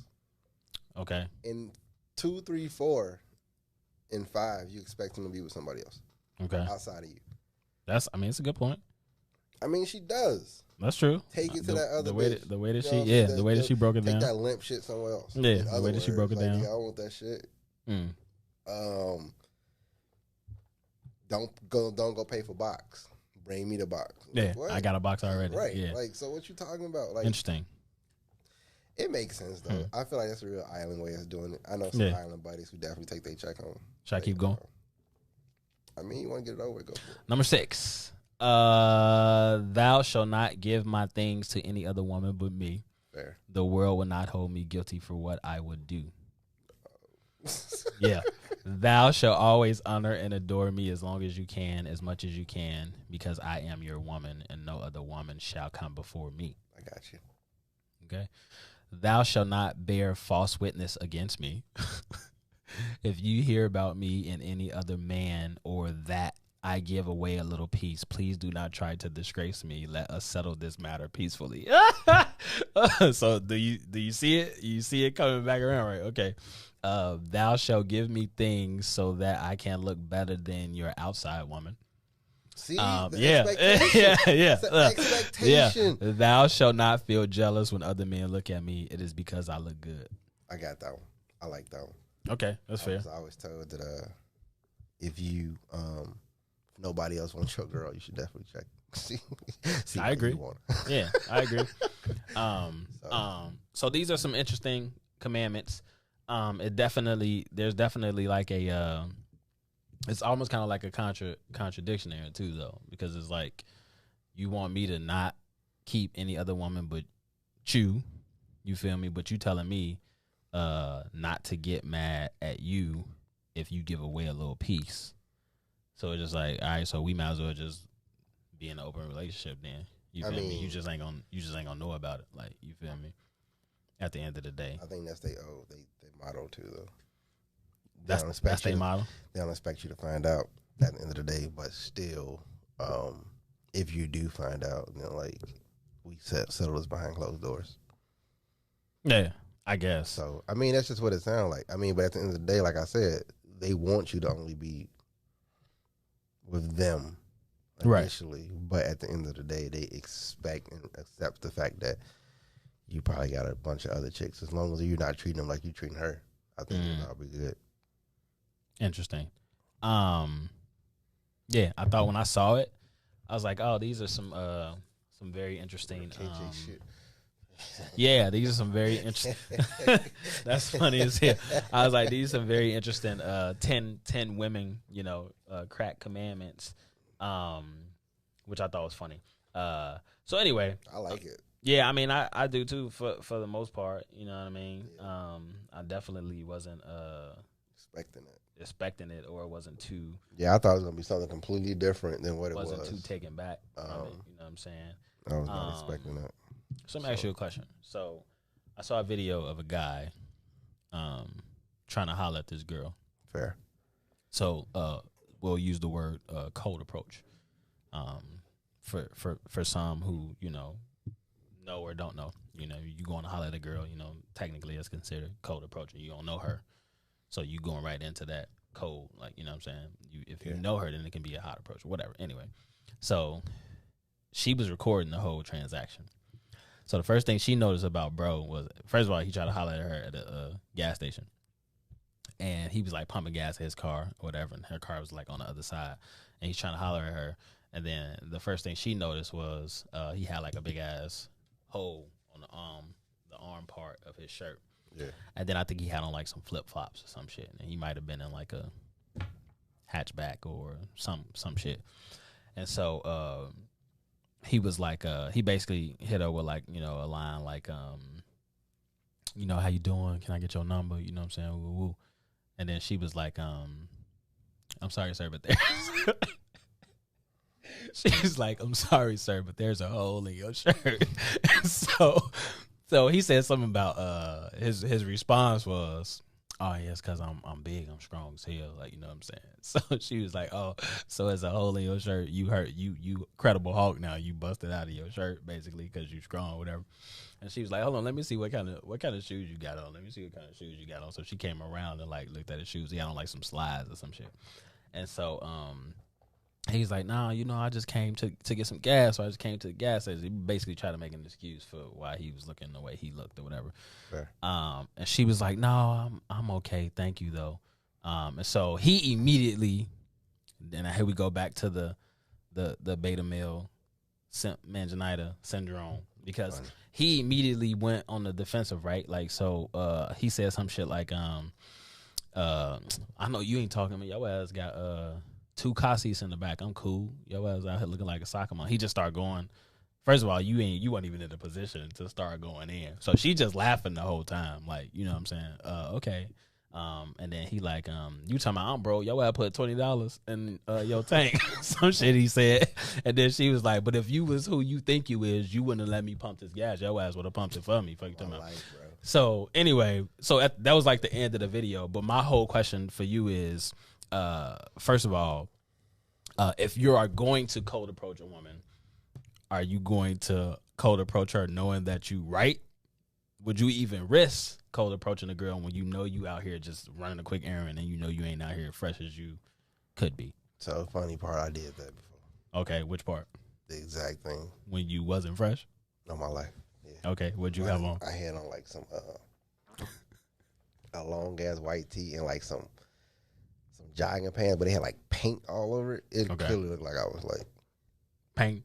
Okay. In 2, 3, 4, and 5, you expect them to be with somebody else. Okay. Outside of you. It's a good point. I mean, she does. That's true. Take it to that other bitch. The way that she, the way that she broke it down. Take that limp shit somewhere else. Yeah, the way that she broke it down. Yeah, I want that shit. Mm. Don't go pay for box. Bring me the box. Yeah, what? I got a box already. Right. Yeah. Like, so what you talking about? Like, interesting. It makes sense though. I feel like that's a real island way of doing it. I know some island buddies who definitely take their check home. Should I keep going? I mean, you want to get it over, go for it. Number 6. Thou shalt not give my things to any other woman but me. Fair. The world will not hold me guilty for what I would do. Yeah. Thou shalt always honor and adore me as long as you can, as much as you can, because I am your woman and no other woman shall come before me. I got you. Okay. Thou shalt not bear false witness against me. If you hear about me and any other man or that I give away a little piece, please do not try to disgrace me. Let us settle this matter peacefully. So do you see it? You see it coming back around, right? Okay. Thou shalt give me things so that I can look better than your outside woman. See, yeah. Expectation. Thou shalt not feel jealous when other men look at me. It is because I look good. I got that one. I like that one. Okay, that's fair. I was told that if you nobody else wants your girl, you should definitely check. see I agree. You want. Yeah, I agree. So these are some interesting commandments. There's definitely like a, it's almost kind of like a contradiction there too, though, because it's like you want me to not keep any other woman but you feel me? But you telling me not to get mad at you if you give away a little piece. So it's just like, all right, so we might as well just be in an open relationship then. You feel me? You just ain't gonna know about it. Like, you feel me? At the end of the day, I think that's they motto too, though. That's their motto. They don't expect you to find out at the end of the day, but still, if you do find out, like we settle this behind closed doors. Yeah, I guess. So I mean, that's just what it sounds like. I mean, but at the end of the day, like I said, they want you to only be with them initially, right. But at the end of the day, they expect and accept the fact that you probably got a bunch of other chicks. As long as you're not treating them like you treating her, I think that'll be good. Interesting. Yeah, I thought when I saw it, I was like, oh, these are some very interesting. Yeah, these are some very interesting. That's funny as hell. I was like, these are some very interesting 10 women, crack commandments, which I thought was funny. So anyway, I like it. Yeah, I mean, I do too for the most part. You know what I mean? Yeah. I definitely wasn't expecting it, or it wasn't too. Yeah, I thought it was gonna be something completely different than what it was. Wasn't too taken back from it. You know what I'm saying? I was not expecting that. So let me ask you a question. So I saw a video of a guy trying to holler at this girl. Fair. So we'll use the word cold approach. For some who know or don't know, you going to holler at a girl, technically it's considered cold approach, and you don't know her, so you going right into that cold, like, you know what I'm saying? If you know her, then it can be a hot approach or whatever. Anyway, so she was recording the whole transaction. So the first thing she noticed about bro was, first of all, he tried to holler at her at a gas station, and he was like pumping gas in his car or whatever, and her car was like on the other side, and he's trying to holler at her. And then the first thing she noticed was he had like a big ass hole on the arm part of his shirt. Yeah. And then I think he had on like some flip flops or some shit, and he might have been in like a hatchback or some shit. And so he was like, he basically hit her with like, a line like, how you doing? Can I get your number? You know what I'm saying? Woo, woo. And then she was like, I'm sorry, sir, but there's she's like, I'm sorry, sir, but there's a hole in your shirt. So he said something about his response was, oh, yes, because I'm big, I'm strong as hell, like, you know what I'm saying? So she was like, oh, so it's a hole in your shirt, you hurt, you Credible Hulk now, you busted out of your shirt, basically, because you strong or whatever. And she was like, hold on, let me see what kind of shoes you got on. Let me see what kind of shoes you got on. So she came around and, like, looked at his shoes. He had on, like, some slides or some shit. And so he's like, nah, I just came to get some gas. So I just came to the gas station. He basically tried to make an excuse for why he was looking the way he looked or whatever. Fair. And she was like, no, I'm okay. Thank you, though. And so he immediately, and here we go back to the beta male manginitis syndrome, because he immediately went on the defensive, right? Like, so he said some shit like, I know you ain't talking to me. Your ass got 2 car seats in the back. I'm cool. Your ass out here looking like a soccer mom. He just started going. First of all, you weren't even in the position to start going in. So she just laughing the whole time, like, you know what I'm saying? Okay. And then he like, you talking about, bro, your ass put $20 in your tank. Some shit he said. And then she was like, but if you was who you think you is, you wouldn't have let me pump this gas. Your ass would have pumped it for me. Fuck you talking about. So anyway, that was like the end of the video. But my whole question for you is, first of all, if you are going to cold approach a woman, are you going to cold approach her knowing that you right? Would you even risk cold approaching a girl when you out here just running a quick errand and you ain't out here fresh as you could be? So funny part, I did that before. Okay, which part? The exact thing. When you wasn't fresh? No, my life. Yeah. Okay, what'd you have on? I had on like some a long ass white tee and like some jogging pants, but they had like paint all over it, it clearly looked like I was like paint.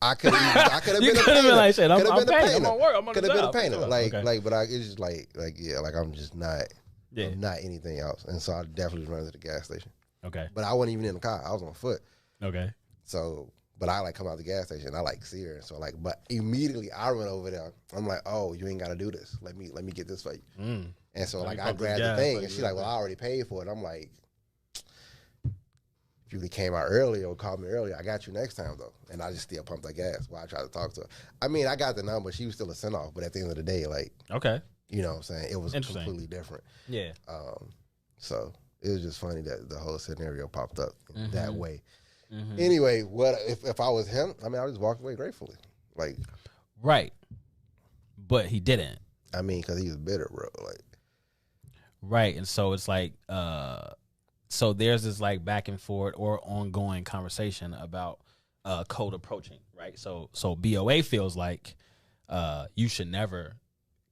I could have been a been painter. like, shit, I'm Could have been a painting. painter. I'm on work. I'm on Could the have been a job. painter. Like, but it's just like I'm just not. Yeah. I'm not anything else. And so I definitely was running to the gas station. Okay. But I wasn't even in the car. I was on foot. Okay. So, but I like come out the gas station. I like see her. So like, but immediately I run over there. I'm like, oh, you ain't got to do this. Let me get this for you. And so like I grabbed the thing, and she's like, well, I already paid for it. I'm like, if you would have came out earlier or called me earlier, I got you next time though. And I just still pumped that gas while I tried to talk to her. I mean, I got the number. She was still a send off, but at the end of the day, like, okay, you know what I'm saying? It was completely different. Yeah. So it was just funny that the whole scenario popped up in that way. Anyway, what if I was him? I mean, I would just walk away gratefully, like, right. But he didn't. I mean, because he was bitter, bro. Like, right, and so it's like, so there's this like back and forth or ongoing conversation about code approaching, right? So BOA feels like you should never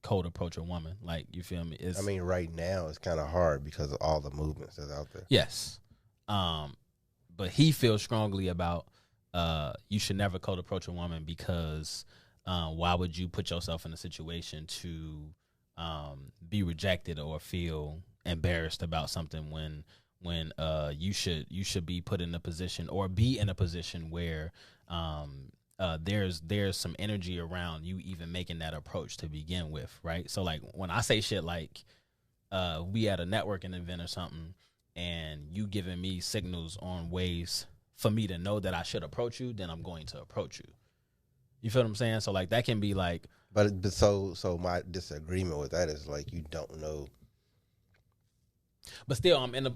code approach a woman, like, you feel me? I mean, right now it's kind of hard because of all the movements that's out there. Yes. But he feels strongly about you should never code approach a woman because why would you put yourself in a situation to be rejected or feel embarrassed about something when you should be put in a position or be in a position where there's some energy around you even making that approach to begin with, right? So like when I say shit like we at a networking event or something and you giving me signals on ways for me to know that I should approach you, then I'm going to approach you. You feel what I'm saying? So like that can be like, but so my disagreement with that is like you don't know. But still, I'm in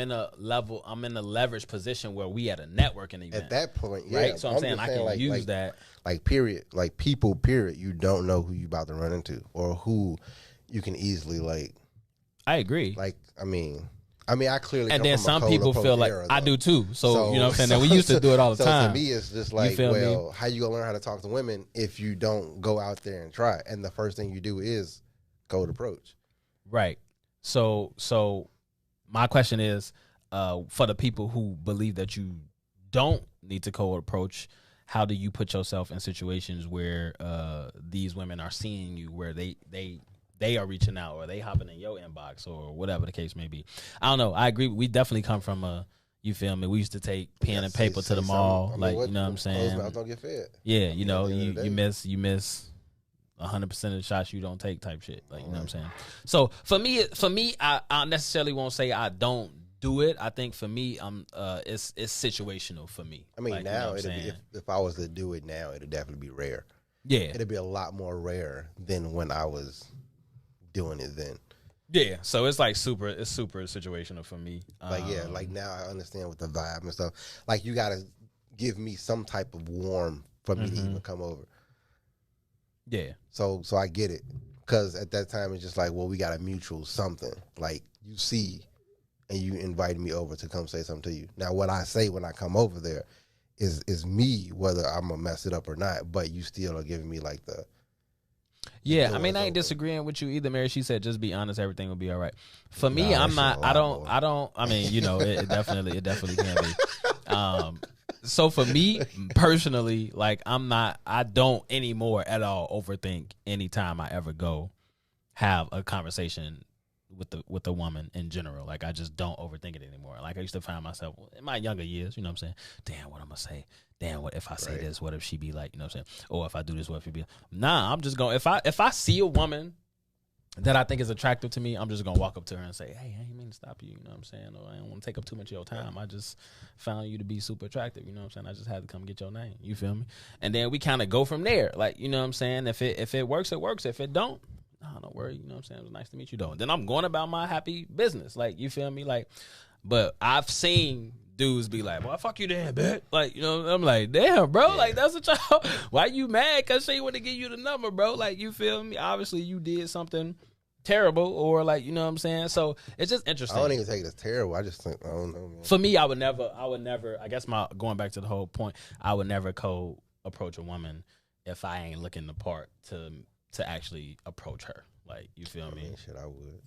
a leverage position where we at a networking event. At that point, yeah. Right? So I'm saying I can use that. Like period. Like people, period. You don't know who you about to run into or who you can easily like. I agree. Like I mean, I clearly. And come then from some a people feel like era, I though. do too. So you know what I'm saying? That we used to do it all the time. So to me, it's just like, well, how you gonna learn how to talk to women if you don't go out there and try? And the first thing you do is code approach. Right. So my question is, for the people who believe that you don't need to code approach, how do you put yourself in situations where these women are seeing you, where they are reaching out or they hopping in your inbox or whatever the case may be? I don't know. I agree. We definitely come from you feel me? We used to take pen and paper to the mall. Like, you know what I'm saying? Don't get fed. Yeah, you know, you miss 100% of the shots you don't take type shit. Like, you know what I'm saying? So for me, I necessarily won't say I don't do it. I think for me, it's situational for me. I mean, like, now you know if I was to do it now, it'd definitely be rare. Yeah, it'd be a lot more rare than when I was doing it then. Yeah, so it's like super situational for me. Like like now I understand with the vibe and stuff. Like you gotta give me some type of warm for me to even come over. Yeah. So I get it. Because at that time, it's just like, well, we got a mutual something. Like, you see, and you invited me over to come say something to you. Now, what I say when I come over there is me, whether I'm going to mess it up or not, but you still are giving me, like, the... Yeah, I mean, I ain't disagreeing with you either, Mary. She said, just be honest, everything will be all right. For me, I'm not, I don't, I mean, you know, it definitely can be. So for me personally, like I don't anymore at all overthink anytime I ever go have a conversation with a woman in general. Like I just don't overthink it anymore. Like I used to find myself in my younger years, you know what I'm saying? Damn, what I'm gonna say? Damn, what if I say this? What if she be like, you know what I'm saying? Or if I do this, what if she be like, nah, I'm just going, if I see a woman that I think is attractive to me, I'm just gonna walk up to her and say, hey, I ain't mean to stop you, you know what I'm saying? Or I don't want to take up too much of your time. I just found you to be super attractive, you know what I'm saying? I just had to come get your name, you feel me? And then we kind of go from there, like, you know what I'm saying? If it works, it works. If it don't, don't worry, you know what I'm saying? It was nice to meet you though. Then I'm going about my happy business, like, you feel me? Like, but I've seen dudes be like, well, fuck you then, bitch. Like, you know, I'm like, damn, bro, like, that's what y'all, why you mad? Because she want to give you the number, bro. Like, you feel me? Obviously, you did something terrible, or like, you know what I'm saying? So it's just interesting. I don't even take it as terrible. I just think, I don't know, man. For me, I would never, I guess going back to the whole point, I would never approach a woman if I ain't looking the part to actually approach her. Like, you feel me? Shit, I would.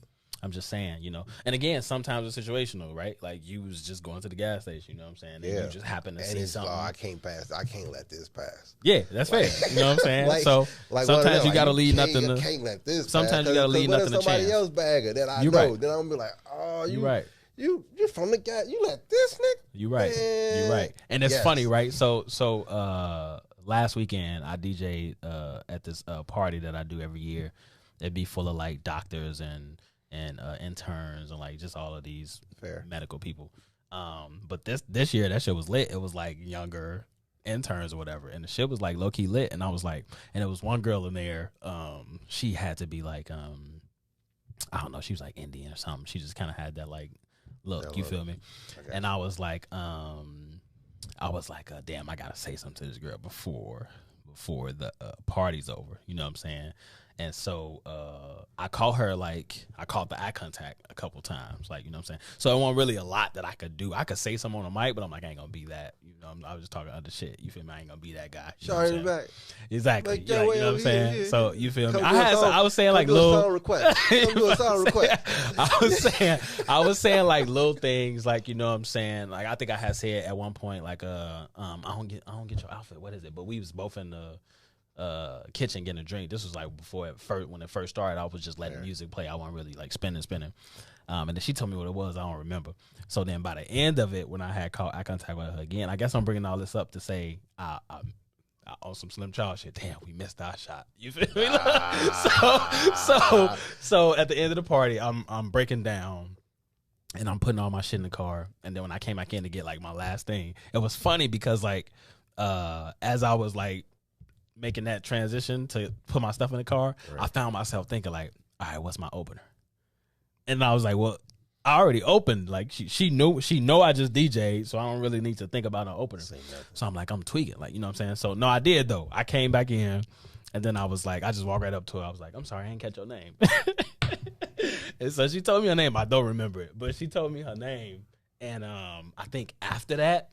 I'm just saying, you know. And again, sometimes it's situational, right? Like you was just going to the gas station, you know what I'm saying? And you just happen to see something. I can't let this pass. Yeah, that's fair. You know what I'm saying? Like, so like sometimes you got to leave nothing. You can't let this sometimes pass. You got to leave nothing to chance. Somebody else bagger that I know. Right. Then I'm gonna be like, oh, you right. You from the guy. You let this nigga. You right. Man. You right. And it's funny, right? So last weekend I DJ'd at this party that I do every year. It'd be full of like doctors and interns and like just all of these medical people. But this year that shit was lit. It was like younger interns or whatever, and the shit was like low key lit. And I was like, and there was one girl in there. She had to be like, I don't know, she was like Indian or something. She just kind of had that like look. You feel me? And I was like, damn, I gotta say something to this girl before the party's over. You know what I'm saying? And so I caught the eye contact a couple times, like, you know what I'm saying? So it wasn't really a lot that I could do. I could say something on the mic, but I'm like, I ain't gonna be that. You know, I was just talking other shit. You feel me? I ain't gonna be that guy. Sorry, back. Exactly. Like, you know what I'm saying? Yeah. So you feel me? I was saying like little song request. Come do a song request. I was saying like little things, like, you know what I'm saying? Like I think I had said at one point like I don't get your outfit. What is it? But we was both in the kitchen getting a drink. This was like when it first started. I was just letting music play. I wasn't really like spinning. And then she told me what it was. I don't remember. So then by the end of it, when I had caught eye contact with her again, I guess I'm bringing all this up to say I on some Slim Child shit. Damn, we missed our shot. You feel me? So at the end of the party, I'm breaking down. And I'm putting all my shit in the car. And then when I came back in to get like my last thing, it was funny because like as I was like making that transition to put my stuff in the car, I found myself thinking like, all right, what's my opener? And I was like, well, I already opened. Like she know I just DJ'd, so I don't really need to think about an opener. So I'm like, I'm tweaking, like, you know what I'm saying? So no, I did though. I came back in, and then I was like, I just walked right up to her. I was like, I'm sorry, I didn't catch your name. And so she told me her name. I don't remember it, but she told me her name. And I think after that,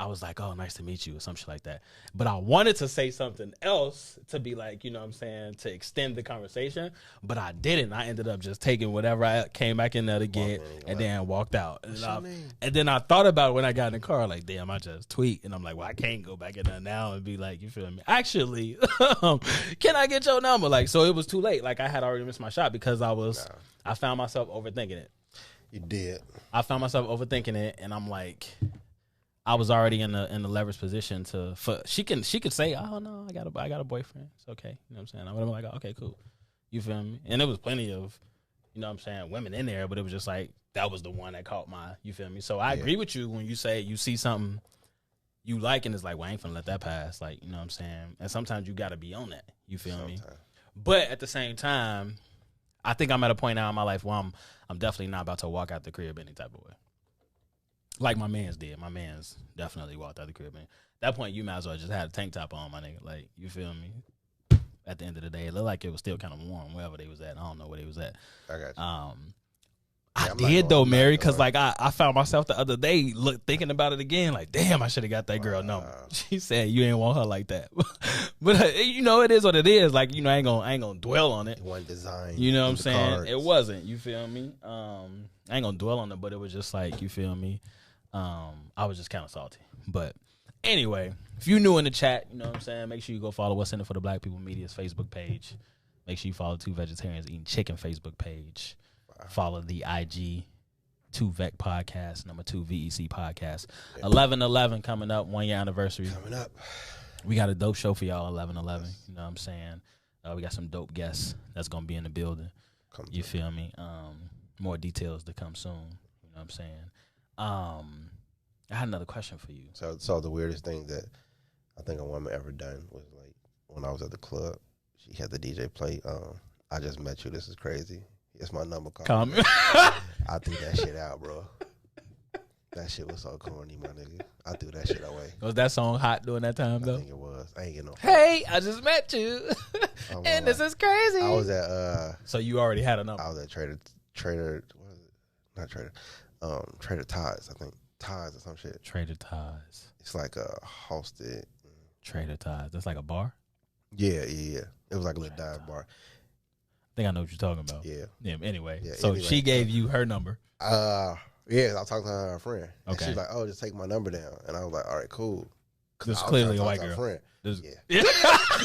I was like, oh, nice to meet you or some shit like that. But I wanted to say something else to be like, you know what I'm saying, to extend the conversation. But I didn't. I ended up just taking whatever I came back in there to get and then walked out. And then I thought about it when I got in the car, like, damn, I just tweet. And I'm like, well, I can't go back in there now and be like, you feel me? Actually, can I get your number? Like, so it was too late. Like, I had already missed my shot because I found myself overthinking it. You did. I found myself overthinking it, and I'm like, I was already in the leverage position she could say, oh no, I got a boyfriend. It's okay. You know what I'm saying? I would have been like, oh, okay, cool. You feel me? And there was plenty of, you know what I'm saying, women in there, but it was just like, that was the one that caught my, you feel me? So I agree with you when you say you see something you like and it's like, well, I ain't finna let that pass. Like, you know what I'm saying? And sometimes you gotta be on that. You feel me? But at the same time, I think I'm at a point now in my life where I'm definitely not about to walk out the crib any type of way. Like my mans did. My mans definitely walked out the crib. Man. At that point, you might as well just had a tank top on, my nigga. Like, you feel me? At the end of the day, it looked like it was still kind of warm wherever they was at. I don't know where they was at. I got you. I did though, Mary, because like I found myself the other day thinking about it again. Like, damn, I should have got that girl number. She said you ain't want her like that, but you know it is what it is. Like, you know, I ain't gonna dwell on it. One design, you know what I'm saying? Cards. It wasn't. You feel me? I ain't gonna dwell on it, but it was just like, you feel me? I was just kind of salty. But anyway, if you new in the chat, you know what I'm saying, make sure you go follow What's in It for the Black People Media's Facebook page. Make sure you follow Two Vegetarians Eating Chicken Facebook page. Follow the IG 2 Vec Podcast, number 2 VEC Podcast. 11/11 coming up, 1 year anniversary. Coming up. We got a dope show for y'all, 11/11. You know what I'm saying? We got some dope guests that's going to be in the building. You feel me? More details to come soon. You know what I'm saying? I had another question for you. So the weirdest thing that I think a woman ever done was like when I was at the club, she had the DJ play, I Just Met You, This Is Crazy. It's my number. Call me. I threw that shit out, bro. That shit was so corny, my nigga. I threw that shit away. Was that song hot during that time, though? I think it was. I ain't getting no. Hey, I just met you, and this is crazy. I was at. So you already had a number. I was at Trader. What is it? Not Trader. Trader Todd's. I think Todd's or some shit. Trader Todd's. It's like a hosted. Trader Todd's. That's like a bar. Yeah. It was like a little dive bar. think I know what you're talking about. Yeah. Anyway, Yeah, so anyway, she gave you her number. Yeah, I was talking to her friend. And Okay. she's like, "Oh, just take my number down." And I was like, "All right, cool." This is I was clearly a trying white to talk to girl. her friend. Yeah.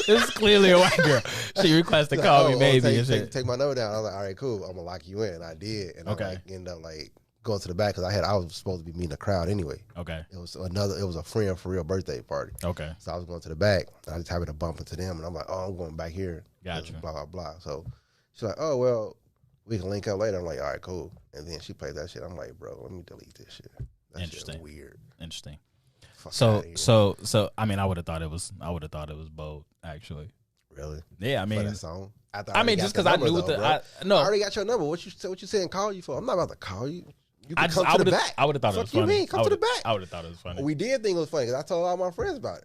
This is clearly a white girl. She requested to call me maybe and shit. Take my number down. I was like, "All right, cool. I'm gonna lock you in." And I did. And I like, ended up like going to the back because I was supposed to be meeting a crowd anyway. Okay. It was a friend for real birthday party. Okay. So I was going to the back. I just happened to bump into them, and I'm like, "Oh, I'm going back here." Gotcha. Blah blah blah. So she's like, "Oh well, we can link up later." I'm like, "All right, cool." And then she played that shit. I'm like, "Bro, let me delete this shit." That Interesting. Shit weird. Interesting. Fuck So I mean, I would have thought it was bold actually. Really? Yeah, I mean, for that song. Just because I knew what I already got your number. What you saying? Call you for? I'm not about to call you. You can come to the back. I would have thought it was funny. funny. You mean? Come to the back. I would have thought it was funny. We did think it was funny because I told all my friends about it.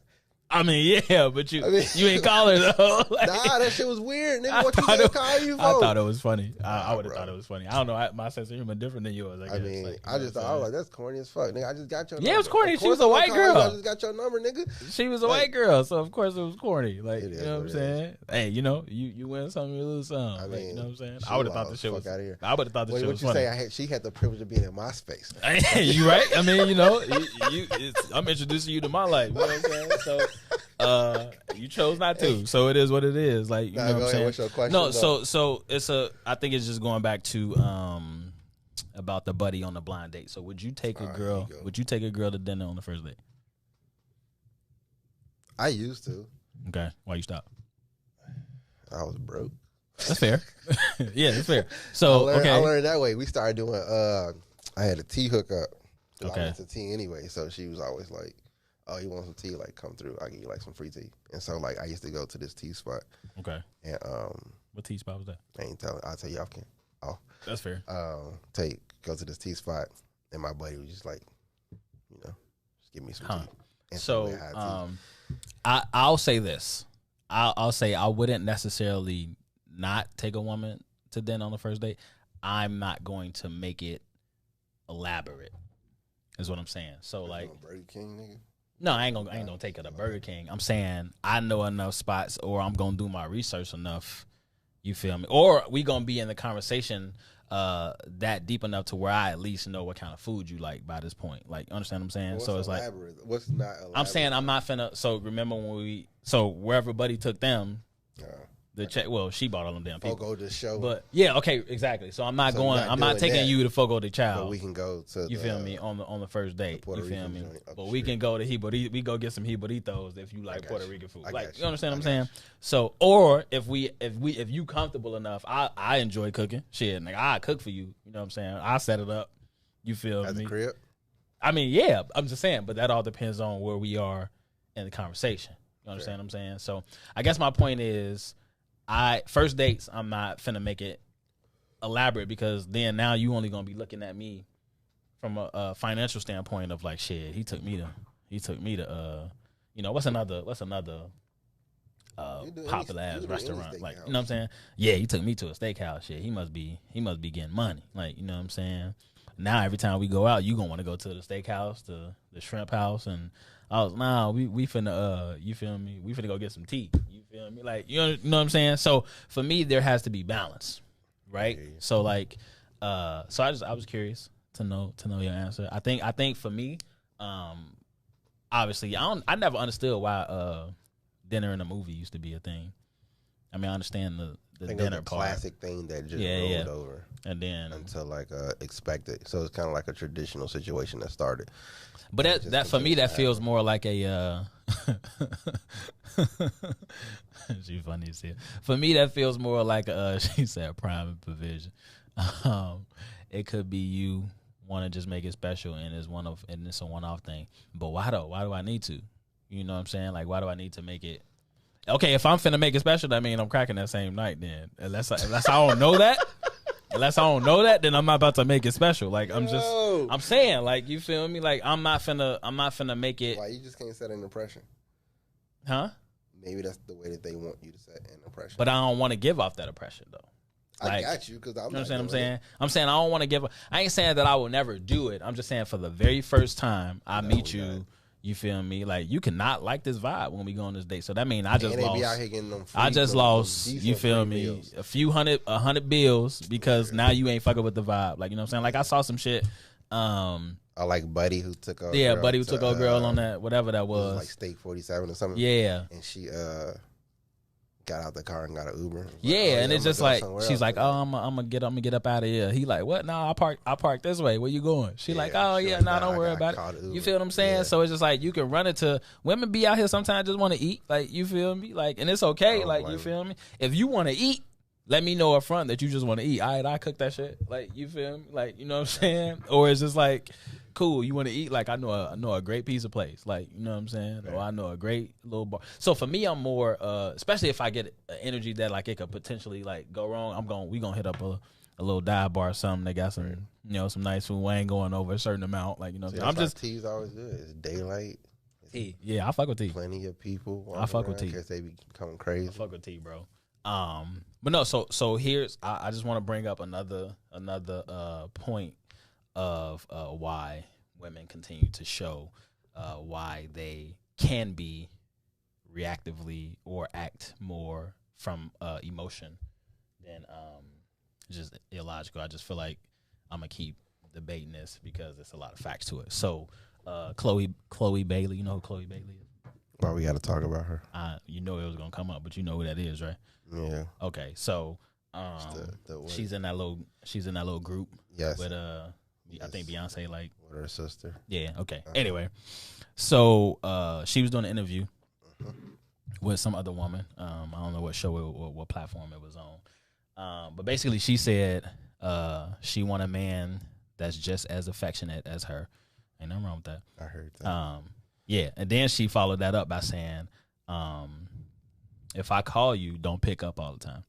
I mean, yeah, but you ain't call her though. Like, nah, that shit was weird, nigga. What you gonna call you for? I thought it was funny. I would have thought it was funny. I don't know. My sense of humor different than yours. I mean, like, I just thought I was like, that's corny as fuck, nigga. I just got your number. Yeah, it was corny. She was a I'm white girl. I just got your number, nigga. She was a white girl, so of course it was corny. Like, you know what I'm saying? Is. Hey, you know, you win something, you lose something. I mean, like, you know what I'm saying? I would have thought the shit was. Out of here. I would have thought the shit was funny. What you say? She had the privilege of being in my space. You right? I mean, you know, I'm introducing you to my life. You know what I'm saying? So. You chose not to, so it is what it is. Like, you know what I'm saying? What's your question, no, so it's I think it's just going back to about the buddy on the blind date. So would you take a girl? Would you take a girl to dinner on the first date? I used to. Okay, why you stop? I was broke. That's fair. Yeah, that's fair. So I learned that way. We started doing. I had a tea hookup. Okay. I went to tea anyway, so she was always like, "Oh, you want some tea? Like, come through. I'll give you like some free tea." And so like I used to go to this tea spot. Okay. And what tea spot was that? I ain't telling. I'll tell you off camera. Oh, that's fair. Go to this tea spot, and my buddy was just like, you know, just give me some tea. And so I'll say this. I'll say I wouldn't necessarily not take a woman to dinner on the first date. I'm not going to make it elaborate. Is what I'm saying. So like Burger King, nigga. No, I ain't gonna take her to Burger King. I'm saying I know enough spots, or I'm gonna do my research enough. You feel me? Or we gonna be in the conversation that deep enough to where I at least know what kind of food you like by this point. Like, understand what I'm saying? So it's elaborate? What's not elaborate? I'm saying I'm not finna. So remember when wherever Buddy took them. The check. Well, she bought all them damn people. Fogo the show. But yeah, okay, exactly. So I'm not going. I'm not taking you to Fogo de Chao. But we can go to. You feel me on the first date? You feel me? But we can go to we go get some Hiboritos if you like Puerto Rican food. Like, you understand what I'm saying? So, or if you comfortable enough, I enjoy cooking. Shit, like I cook for you. You know what I'm saying? I set it up. You feel me? At the crib. I mean, yeah. I'm just saying, but that all depends on where we are in the conversation. You understand what I'm saying? So, I guess my point is. First dates, I'm not finna make it elaborate because then now you only gonna be looking at me from a financial standpoint of like, shit, he took me to you know, what's another popular ass restaurant, like, you know what I'm saying? Yeah, he took me to a steakhouse. Shit, he must be getting money, like, you know what I'm saying? Now every time we go out, you gonna want to go to the steakhouse, to the shrimp house, and I was we finna you feel me? We finna go get some tea. You feel me? Like, you know what I'm saying? So for me, there has to be balance, right? Yeah. So like, I was curious to know your answer. I think for me, obviously I never understood why dinner in a movie used to be a thing. I mean, I understand the dinner part. Classic thing that just rolled over, and then until like expected. So it's kind of like a traditional situation that started. But that for me, that feels more like a. She's funny as hell. For me, that feels more like a. She said prime and provision. It could be you want to just make it special, and it's a one-off thing. But why though? Why do I need to? You know what I'm saying? Like, why do I need to make it? Okay, if I'm finna make it special, that means I'm cracking that same night. Then unless I don't know that. Unless I don't know that, then I'm not about to make it special. Like, I'm saying, like, you feel me? Like, I'm not finna make it. Why you just can't set an impression? Huh? Maybe that's the way that they want you to set an impression. But I don't want to give off that impression though. Like, I got you because I'm. You know what I'm saying? I'm saying I don't want to give. I ain't saying that I will never do it. I'm just saying for the very first time I meet you. You feel me? Like you cannot like this vibe when we go on this date. So that mean I just and they lost. be out here getting them free, I just lost. decent You feel free me? meals. A few hundred bills because now you ain't fucking with the vibe. Like you know what I'm saying? Like I saw some shit. I like Buddy who took a Yeah, girl Buddy who to, took a girl on that whatever that it was was. like Steak 47 or something. Yeah. And she got out the car and got an Uber. Like, Yeah, and it's just like she's like, oh, "Oh, I'm gonna get up out of here." He like, "What? No, I park this way. Where you going?" She like, Yeah, "Oh she yeah, like, no, nah, don't I worry got about called it." Uber. You feel what I'm saying? Yeah. So it's just like you can run into women be out here sometimes just want to eat, like you feel me, like, and it's okay, like you feel me. If you want to eat, let me know up front that you just want to eat. All right, I cook that shit, like you feel me, like you know what I'm saying, or it's just like. Cool, you want to eat? Like I know a great pizza place, like you know what I'm saying, or I know a great little bar. So for me, I'm more, especially if I get energy that like it could potentially like go wrong. We gonna hit up a little dive bar or something. They got some some nice food. We ain't going over a certain amount, like you know. I'm just tea's always good. It's daylight. tea. Yeah, I fuck with tea. Plenty of people. I fuck with tea. Because they be coming crazy. I fuck with tea, bro. But no. So here's I just want to bring up another point of why women continue to show why they can be reactively or act more from emotion than just illogical. I just feel like I'm gonna keep debating this because there's a lot of facts to it. So Chloe Bailey, you know who Chloe Bailey is? Why we got to talk about her? You know it was gonna come up, but you know who that is, right? Yeah. Okay, so she's in that little group. Yes. With I think Beyonce like with her sister. Yeah. Okay. Anyway, so she was doing an interview with some other woman. I don't know what show what platform it was on. But basically, she said she want a man that's just as affectionate as her. Ain't nothing wrong with that. I heard that. Yeah, and then she followed that up by saying, if I call you, don't pick up all the time.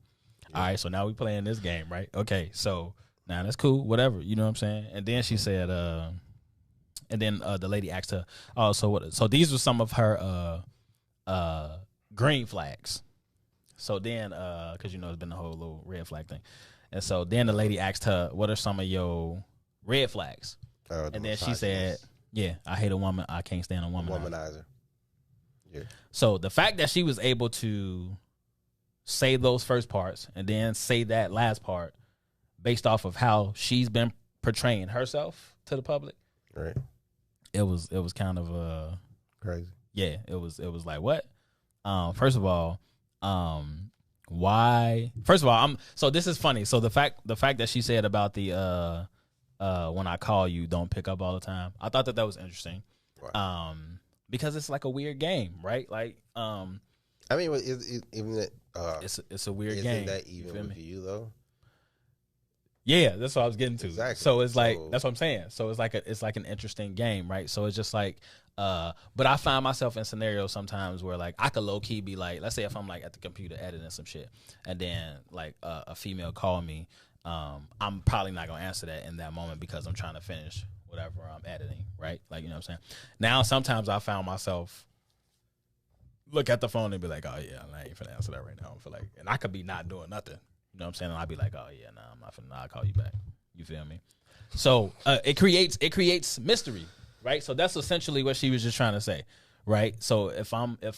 Yeah. All right, so now we playing this game, right? Okay, so now that's cool, whatever, you know what I'm saying? And then she said, and then the lady asked her, oh, so what? So these were some of her green flags. So then, because it's been the whole little red flag thing, and so then the lady asked her, what are some of your red flags? And then she said, yeah, I hate a woman. I can't stand a womanizer. Yeah. So the fact that she was able to say those first parts and then say that last part based off of how she's been portraying herself to the public, right? It was kind of crazy. Yeah, it was like what? First of all, why? First of all, so this is funny. So the fact that she said about the when I call you, don't pick up all the time. I thought that was interesting. Wow. Because it's like a weird game, right? Like, I mean, even that it's a weird game. Isn't that even with you though? Yeah, that's what I was getting to. Exactly. So it's like that's what I'm saying. So it's like an interesting game, right? So it's just like, but I find myself in scenarios sometimes where like I could low key be like, let's say if I'm like at the computer editing some shit, and then like a female call me, I'm probably not gonna answer that in that moment because I'm trying to finish whatever I'm editing, right? Like, you know what I'm saying? Now, sometimes I found myself look at the phone and be like, oh, yeah, I ain't finna answer that right now. I feel like, and I could be not doing nothing. You know what I'm saying? And I'd be like, oh, yeah, nah, I'm not finna, I'll call you back. You feel me? So it creates mystery, right? So that's essentially what she was just trying to say, right? So if I'm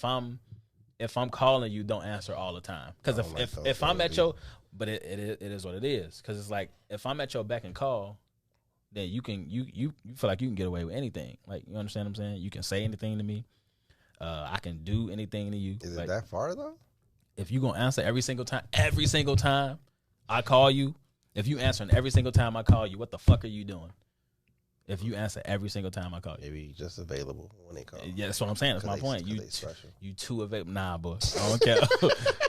calling you, don't answer all the time. Because if I'm at your, but it is what it is. Because it's like, if I'm at your beck and call, then you feel like you can get away with anything. Like, you understand what I'm saying? You can say anything to me. I can do anything to you. Is like, it that far though? If you gonna answer every single time I call you, if you answering every single time I call you, what the fuck are you doing? If you answer every single time I call you, maybe just available when they call. Yeah, that's what I'm saying. That's my point. You too available. Nah, boy. I don't care.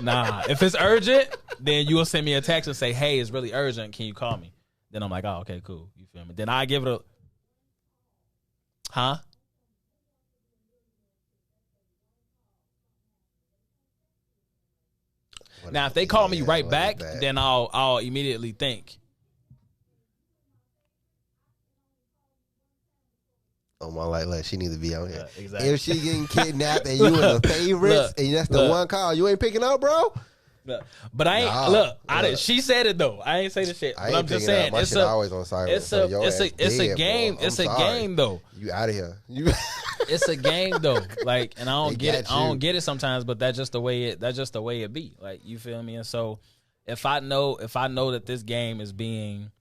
Nah. If it's urgent, then you will send me a text and say, "Hey, it's really urgent. Can you call me?" Then I'm like, "Oh, okay, cool." You feel me? Then I give it a, huh? Now, if they call me right back, then I'll immediately think. Oh my, like she needs to be out here. Exactly. If she getting kidnapped and you in the favorites and that's the one call you ain't picking up, bro. But I ain't I didn't. She said it though. I ain't say the shit. But I'm just saying, my shit always on silent. It's a game. It's a game though. You out of here. it's a game though. Like, and I don't They get it. got I don't you. get it sometimes, but that's just the way it be. Like, you feel me? And so if I know that this game is being,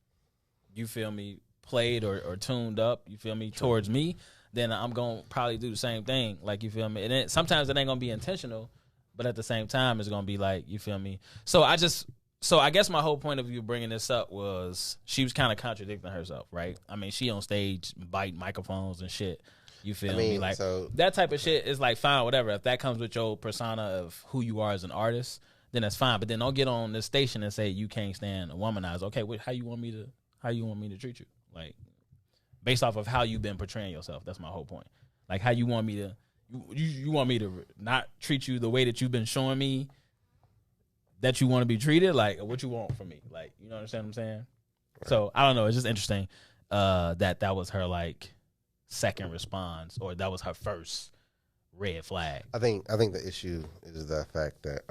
you feel me, played or tuned up, you feel me, towards me, then I'm gonna probably do the same thing. Like, you feel me? And then sometimes it ain't gonna be intentional, but at the same time, it's gonna be like, you feel me? So I guess my whole point of you bringing this up was she was kind of contradicting herself, right? I mean, she on stage biting microphones and shit. You feel me? Like, so that type of shit is like, fine, whatever. If that comes with your persona of who you are as an artist, then that's fine. But then don't get on this station and say you can't stand a womanizer. Okay, how you want me to treat you? Like, based off of how you've been portraying yourself. That's my whole point. Like, how you want me to, you want me to not treat you the way that you've been showing me that you want to be treated? Like, what you want from me? Like, you know what I'm saying? Right. So I don't know. It's just interesting that was her like second response, or that was her first red flag. I think the issue is the fact that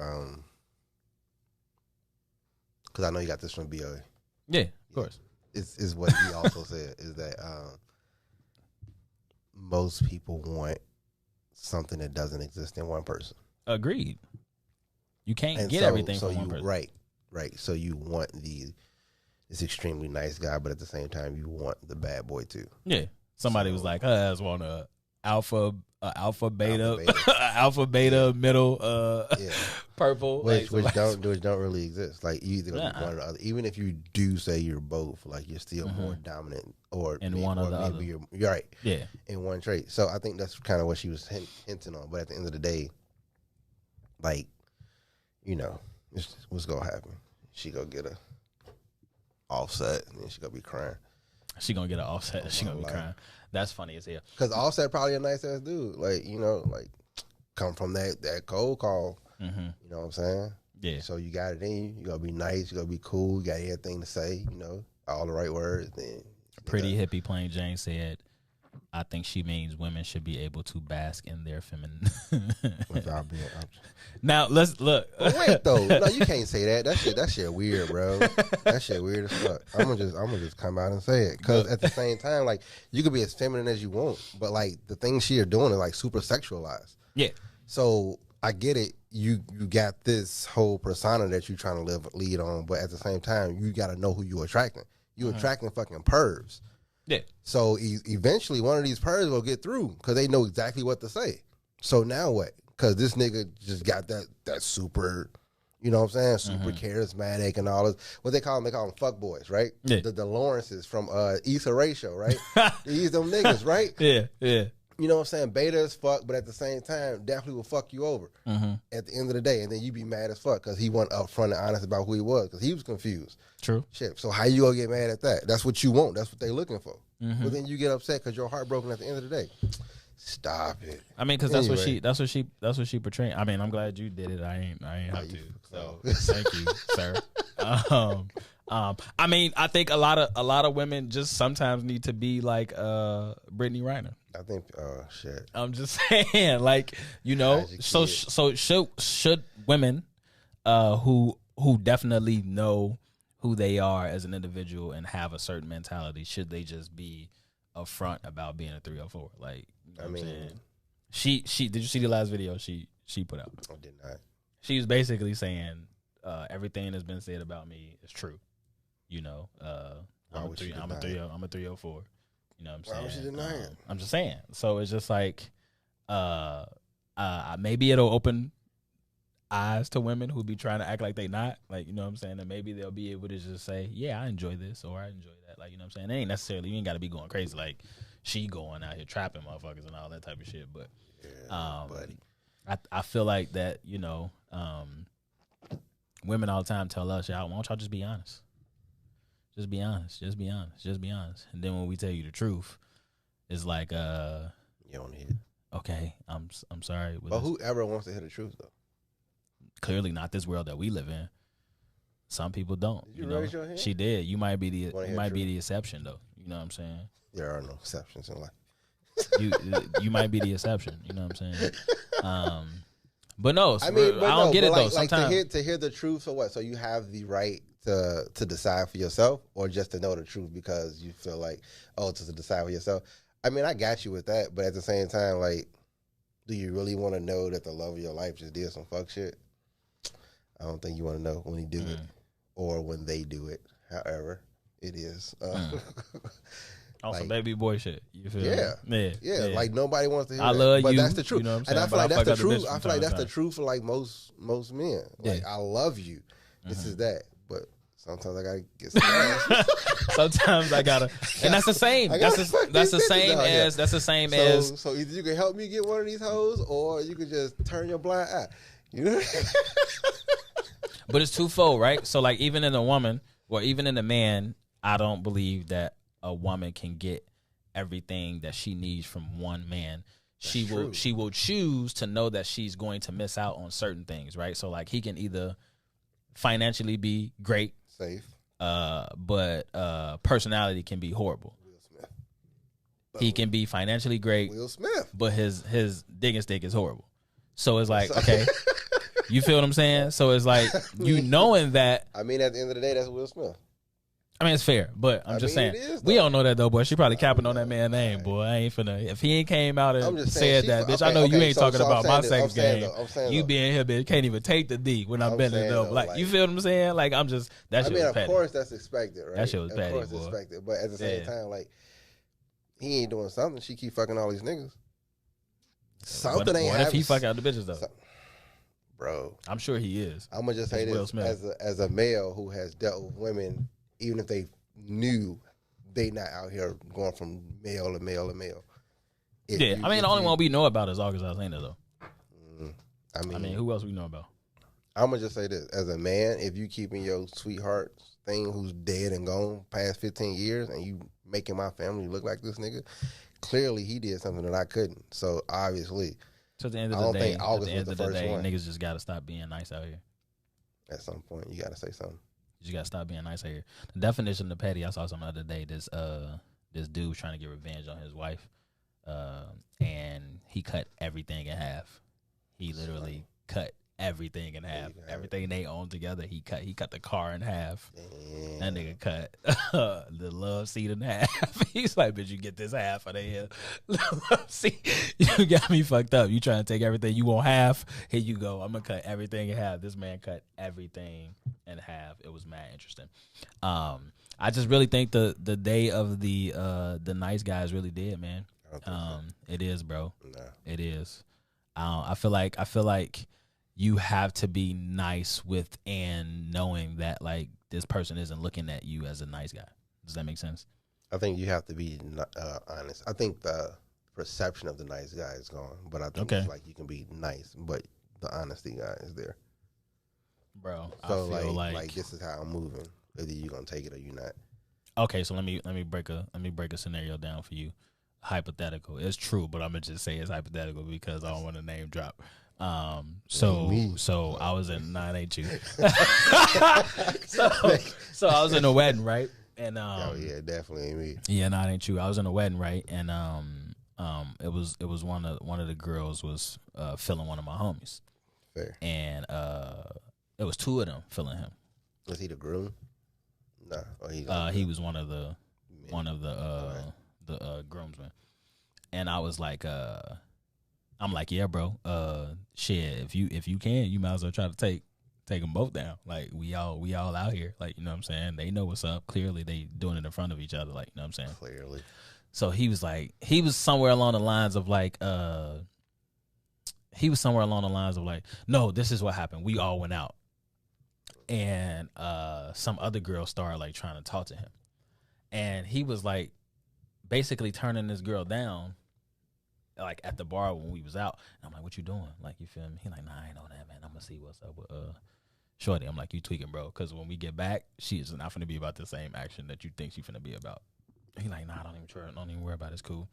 because I know you got this from BOA. Yeah, of course. Is what he also said is that most people want something that doesn't exist in one person. Agreed. You can't get everything from one person. Right. So you want this extremely nice guy, but at the same time, you want the bad boy too. Yeah. Somebody was like, I just want a alpha beta middle purple, which don't really exist. Like, you either gonna be one or the other. Even if you do say you're both, like, you're still more dominant or in one or the other. You're right. Yeah. In one trait. So I think that's kind of what she was hinting on. But at the end of the day, like, you know, what's gonna happen? She gonna get a Offset, and then she gonna be crying. She gonna get an Offset. She gonna be crying. That's funny as hell. Because Offset probably a nice ass dude. Like, you know, like, come from that cold call. Mm-hmm. You know what I'm saying? Yeah. So you got it in you. You gotta be nice. You gotta be cool. You got everything to say. You know, all the right words. Then Pretty hippie plain Jane said, I think she means women should be able to bask in their feminine. Without being now let's look. But wait though, no, you can't say that. That shit weird, bro. That shit weird as fuck. I'm gonna just come out and say it, because at the same time, like, you could be as feminine as you want, but like the things she are doing is like super sexualized. Yeah. So I get it. You got this whole persona that you're trying to lead on, but at the same time, you got to know who you're attracting. You're attracting fucking pervs. Yeah. So eventually one of these pervs will get through because they know exactly what to say. So now what? Because this nigga just got that super, you know what I'm saying, super charismatic and all this. What they call them fuck boys, right? Yeah. The Lawrences from Issa Rae show, right? These them niggas, right? Yeah, yeah. You know what I'm saying? Beta as fuck, but at the same time, definitely will fuck you over at the end of the day. And then you be mad as fuck because he wasn't upfront and honest about who he was, because he was confused. True. Shit. So how you gonna get mad at that? That's what you want. That's what they looking for. But then you get upset because you're heartbroken at the end of the day. Stop it. I mean, because that's what she portraying. I mean, I'm glad you did it. I ain't have to. So thank you, sir. I mean, I think a lot of women just sometimes need to be like Brittany Reiner. I think, shit. I'm just saying, like, you know, so should women who definitely know who they are as an individual and have a certain mentality, should they just be upfront about being a 304? Like, you know, I mean, she did you see the last video she put out? I did not. She was basically saying everything that's been said about me is true. You know, I'm a 304. You know what I'm saying? Why would she deny it? I'm just saying. So it's just like, maybe it'll open eyes to women who be trying to act like they not, like, you know what I'm saying? And maybe they'll be able to just say, yeah, I enjoy this, or I enjoy that. Like, you know what I'm saying? It ain't necessarily, you ain't got to be going crazy like she going out here trapping motherfuckers and all that type of shit. But buddy. I feel like that, you know, women all the time tell us, why don't y'all just be honest? Just be honest. Just be honest. Just be honest. And then when we tell you the truth, it's like, you don't hear it. Okay, I'm sorry. But whoever wants to hear the truth, though? Clearly not this world that we live in. Some people don't. Did you raise your hand? She did. You might be the exception, though. You know what I'm saying? There are no exceptions in life. You might be the exception. You know what I'm saying? But no, I don't get it though. Like, sometimes to hear the truth. So what? So you have the right to decide for yourself, or just to know the truth because you feel like, to decide for yourself. I mean, I got you with that, but at the same time, like, do you really want to know that the love of your life just did some fuck shit? I don't think you want to know when he do it or when they do it. However, it is. On some baby boy shit. You feel me? Yeah. Like nobody wants to hear I that. love but you. That's the truth. You know what I'm and saying? I feel like that's the truth. I feel like that's the truth for like most men. Like I love you. This is that. But sometimes I gotta get some ass. Sometimes I gotta, and that's the same. That's the same as. So either you can help me get one of these hoes, or you can just turn your blind eye. You know. But it's twofold, right? So like even in a woman, or even in a man, I don't believe that a woman can get everything that she needs from one man. She will choose to know that she's going to miss out on certain things, right? So like he can either financially be great, safe, but personality can be horrible. Will Smith. He can be financially great, Will Smith, but his dig and stick is horrible. So it's like, okay, you feel what I'm saying? So it's like you knowing that. I mean, at the end of the day, that's Will Smith. I mean, it's fair, but I'm just saying. We don't know that, though, boy. She probably capping on that man's name, boy. I ain't finna. If he ain't came out and said that, bitch, I know you ain't talking about my sex game. You being here, bitch, can't even take the D when I'm bending it up. Like, you feel what I'm saying? Like, I'm just, that shit was petty. Of course that's expected, right? That shit was petty, boy. Of course expected. But at the same time, like, he ain't doing something. She keep fucking all these niggas. Something ain't happening. What if he fuck out the bitches, though? Bro. I'm sure he is. I'm going to just say this as a male who has dealt with women, even if they knew they not out here going from male to male to male. The only one we know about is August Alsina, though. I mean, who else we know about? I'm going to just say this. As a man, if you keeping your sweetheart thing who's dead and gone past 15 years and you making my family look like this nigga, clearly he did something that I couldn't. So, obviously, so at the end of the day, niggas just got to stop being nice out here. At some point, you got to say something. You gotta stop being nice out here. The definition of petty, I saw something the other day. This dude was trying to get revenge on his wife, and he cut everything in half. He literally cut everything in half. Everything they owned together, he cut the car in half. Damn. That nigga cut the love seat in half. He's like, bitch, you get this half of the love seat. You got me fucked up. You trying to take everything you want half. Here you go. I'm gonna cut everything in half. This man cut everything in half. It was mad interesting. I just really think the day of the nice guys really did, man. It is, bro. Nah. It is. I feel like you have to be nice with and knowing that like this person isn't looking at you as a nice guy. Does that make sense? I think you have to be honest. I think the perception of the nice guy is gone, but I think it's like you can be nice, but the honesty guy is there. Bro, so I feel like this is how I'm moving. Whether you gonna take it or you not. Okay, so let me break a scenario down for you. Hypothetical. It's true, but I'm gonna just say it's hypothetical because I don't want to name drop. So I was in 982. so I was in a wedding, right? And oh yeah, definitely ain't me. Yeah, 982. I was in a wedding, right? And it was one of the girls was filling one of my homies. Fair. And it was two of them filling him. Was he the groom? No, he was one of the groomsmen. And I was like, I'm like, yeah, bro. Shit, if you can, you might as well try to take them both down. Like we all out here. Like, you know what I'm saying? They know what's up. Clearly they doing it in front of each other. Like, you know what I'm saying? Clearly. So he was somewhere along the lines of like, no, this is what happened. We all went out. And some other girl started like trying to talk to him. And he was like basically turning this girl down like at the bar when we was out. And I'm like, what you doing? Like, you feel me? He like, nah, I ain't know that, man. I'm gonna see what's up with Shorty. I'm like, you tweaking, bro. Because when we get back, she is not finna be about the same action that you think she finna be about. He like, nah, don't even worry about it. It's cool.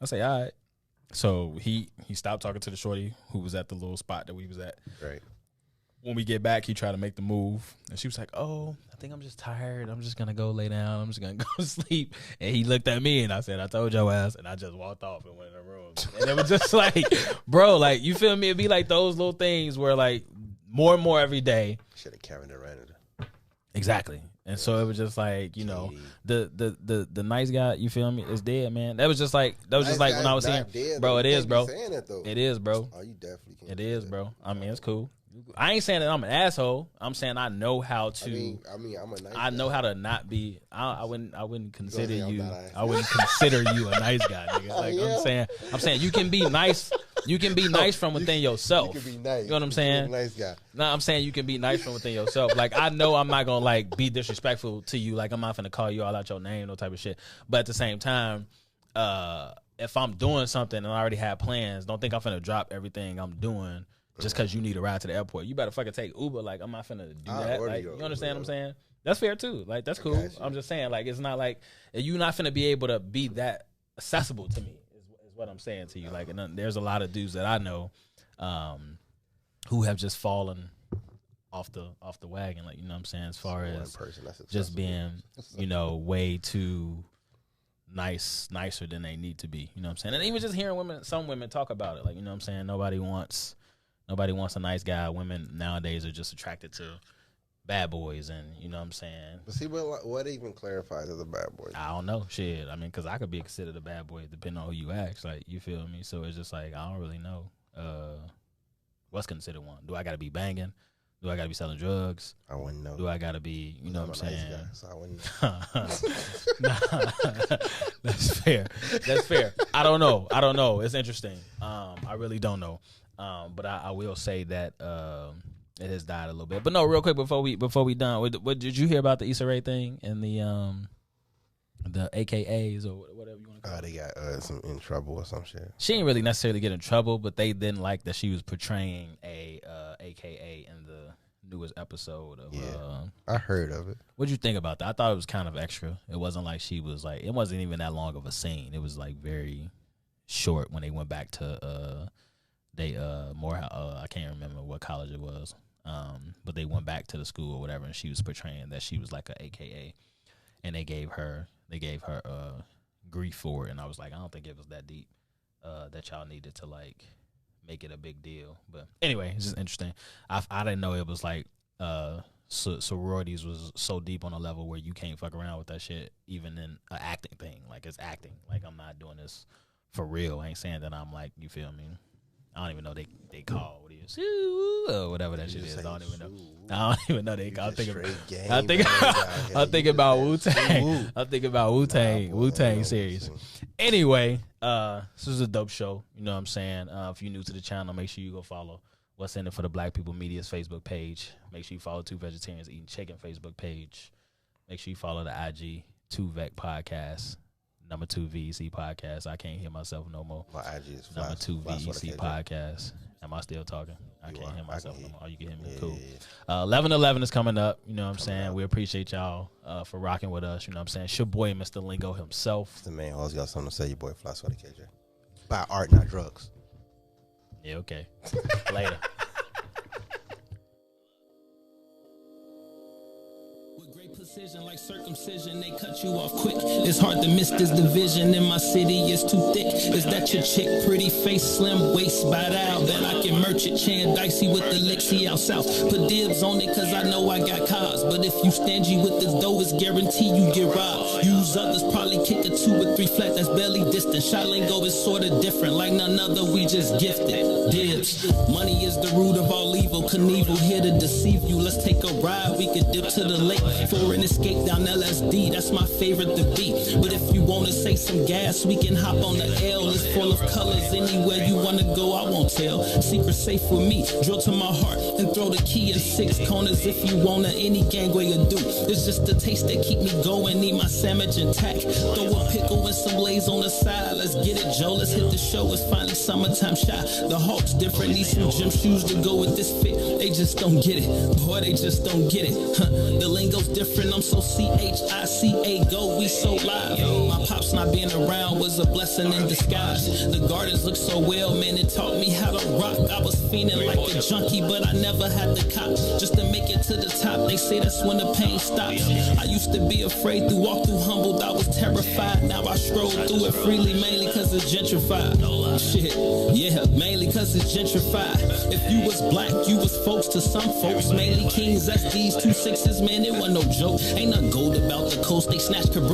I say, all right. So he stopped talking to the shorty who was at the little spot that we was at. Right. When we get back, he tried to make the move. And she was like, oh, I think I'm just tired. I'm just going to go lay down. I'm just going to go to sleep. And he looked at me and I said, I told your ass. And I just walked off and went in the room. And it was just like, bro, like, you feel me? It'd be like those little things where like more and more every day. Should have carried it right. Exactly. And so it was just like, you know, the nice guy, you feel me, is dead, man. That was just like when I was here, bro. It is, bro. It is, bro. Oh, you definitely can't. It is, bro. I mean, it's cool. I ain't saying that I'm an asshole. I'm saying I know how to. I mean, I'm a nice. I know how to not be. I wouldn't consider you. I wouldn't consider you a nice guy, nigga. Like I'm saying you can be nice. You can be nice from within yourself. You can be nice. You know what I'm saying? Nice guy. No, I'm saying you can be nice from within yourself. Like, I know I'm not gonna like be disrespectful to you. Like, I'm not gonna call you all out your name, no type of shit. But at the same time, if I'm doing something and I already have plans, don't think I'm finna drop everything I'm doing just because you need a ride to the airport. You better fucking take Uber. Like, I'm not finna do that. Like, you understand what I'm saying? That's fair too. Like, that's cool. I'm just saying, like, it's not like you're not finna be able to be that accessible to me. What I'm saying to you, like, and there's a lot of dudes that I know who have just fallen off the wagon, like, you know what I'm saying, as far as just being, you know, way too nicer than they need to be, you know what I'm saying. And even just hearing some women talk about it, like, you know what I'm saying, nobody wants a nice guy. Women nowadays are just attracted to bad boys, and you know what I'm saying. But see, what even clarifies as a bad boy? I don't know, shit. I mean, because I could be considered a bad boy depending on who you ask. Like, you feel me? So it's just like I don't really know what's considered one. Do I got to be banging? Do I got to be selling drugs? I wouldn't know. Do I got to be? You know what I'm saying? Nice guy, so I wouldn't know. Nah, that's fair. That's fair. I don't know. It's interesting. I really don't know. But I will say that. It has died a little bit, but no. Real quick before we done, what did you hear about the Issa Rae thing and the AKAs or whatever you want to call it? They got in trouble or some shit. She didn't really necessarily get in trouble, but they didn't like that she was portraying a AKA in the newest episode of. I heard of it. What'd you think about that? I thought it was kind of extra. It wasn't like she was like. It wasn't even that long of a scene. It was like very short when they went back to I can't remember what college it was. But they went back to the school or whatever, and she was portraying that she was like a AKA, and they gave her grief for it, and I was like, I don't think it was that deep that y'all needed to like make it a big deal. But anyway, it's just interesting. I didn't know it was like sororities was so deep on a level where you can't fuck around with that shit, even in an acting thing. Like, it's acting. Like, I'm not doing this for real. I ain't saying that I'm like, you feel me? I don't even know they call what it is or whatever that shit is. I don't even know they call. I'm thinking about Wu-Tang. I'm thinking about Wu-Tang series. Anyway, this is a dope show. You know what I'm saying? If you're new to the channel, make sure you go follow What's in It for the Black People Media's Facebook page. Make sure you follow Two Vegetarians Eating Chicken Facebook page. Make sure you follow the IG 2Vec Podcast. Number 2 VEC Podcast. I can't hear myself no more. My IG is Number 2 VEC Podcast. Am I still talking? I can't hear myself no more. Oh, you can hear me? Cool. 11/11 is coming up. You know what I'm saying? We appreciate y'all for rocking with us. You know what I'm saying? It's your boy, Mr. Lingo himself. It's the man always got something to say. Your boy Fly Sweater KJ. Buy art, not drugs. Yeah, okay. Later. Precision like circumcision, they cut you off quick. It's hard to miss this division in my city, it's too thick. Is that your chick? Pretty face, slim waist, bite out. Bet I can merch it, Chan Dicey with the Lexi out south. Put dibs on it cause I know I got cars. But if you stingy with this dough, it's guaranteed you get robbed. Use others, probably kick a 2 or 3 flat, that's barely distant. Shot lingo is sorta different, like none other, we just gifted. Dibs, money is the root of all evil. Knievel here to deceive you, let's take a ride. We could dip to the lake for an escape down LSD, that's my favorite to beat. But if you wanna say some gas, we can hop on the L. It's full of colors, anywhere you wanna go, I won't tell. Secret safe with me, drill to my heart and throw the key in 6 corners if you wanna. Any gangway or do, it's just the taste that keep me going. Need my sandwich intact, throw a pickle and some lays on the side. Let's get it, Joe, let's hit the show. It's finally summertime shot. The Hawks different, need some gym shoes to go with this fit. They just don't get it, boy, they just don't get it. The lingo's different, I'm so CHICA, go, we so live. My pops not being around was a blessing in disguise. The gardens look so well, man, it taught me how to rock. I was fiending like a junkie, but I never had the cop. Just to make it to the top, they say that's when the pain stops. I used to be afraid to walk through humbled, I was terrified. Now I stroll through it freely, mainly cause it's gentrified. Shit, yeah, mainly cause it's gentrified. If you was black, you was folks to some folks. Mainly kings, SDs, 2 6s, man, it wasn't no joke. Ain't no gold about the coast, they snatch Cabrini.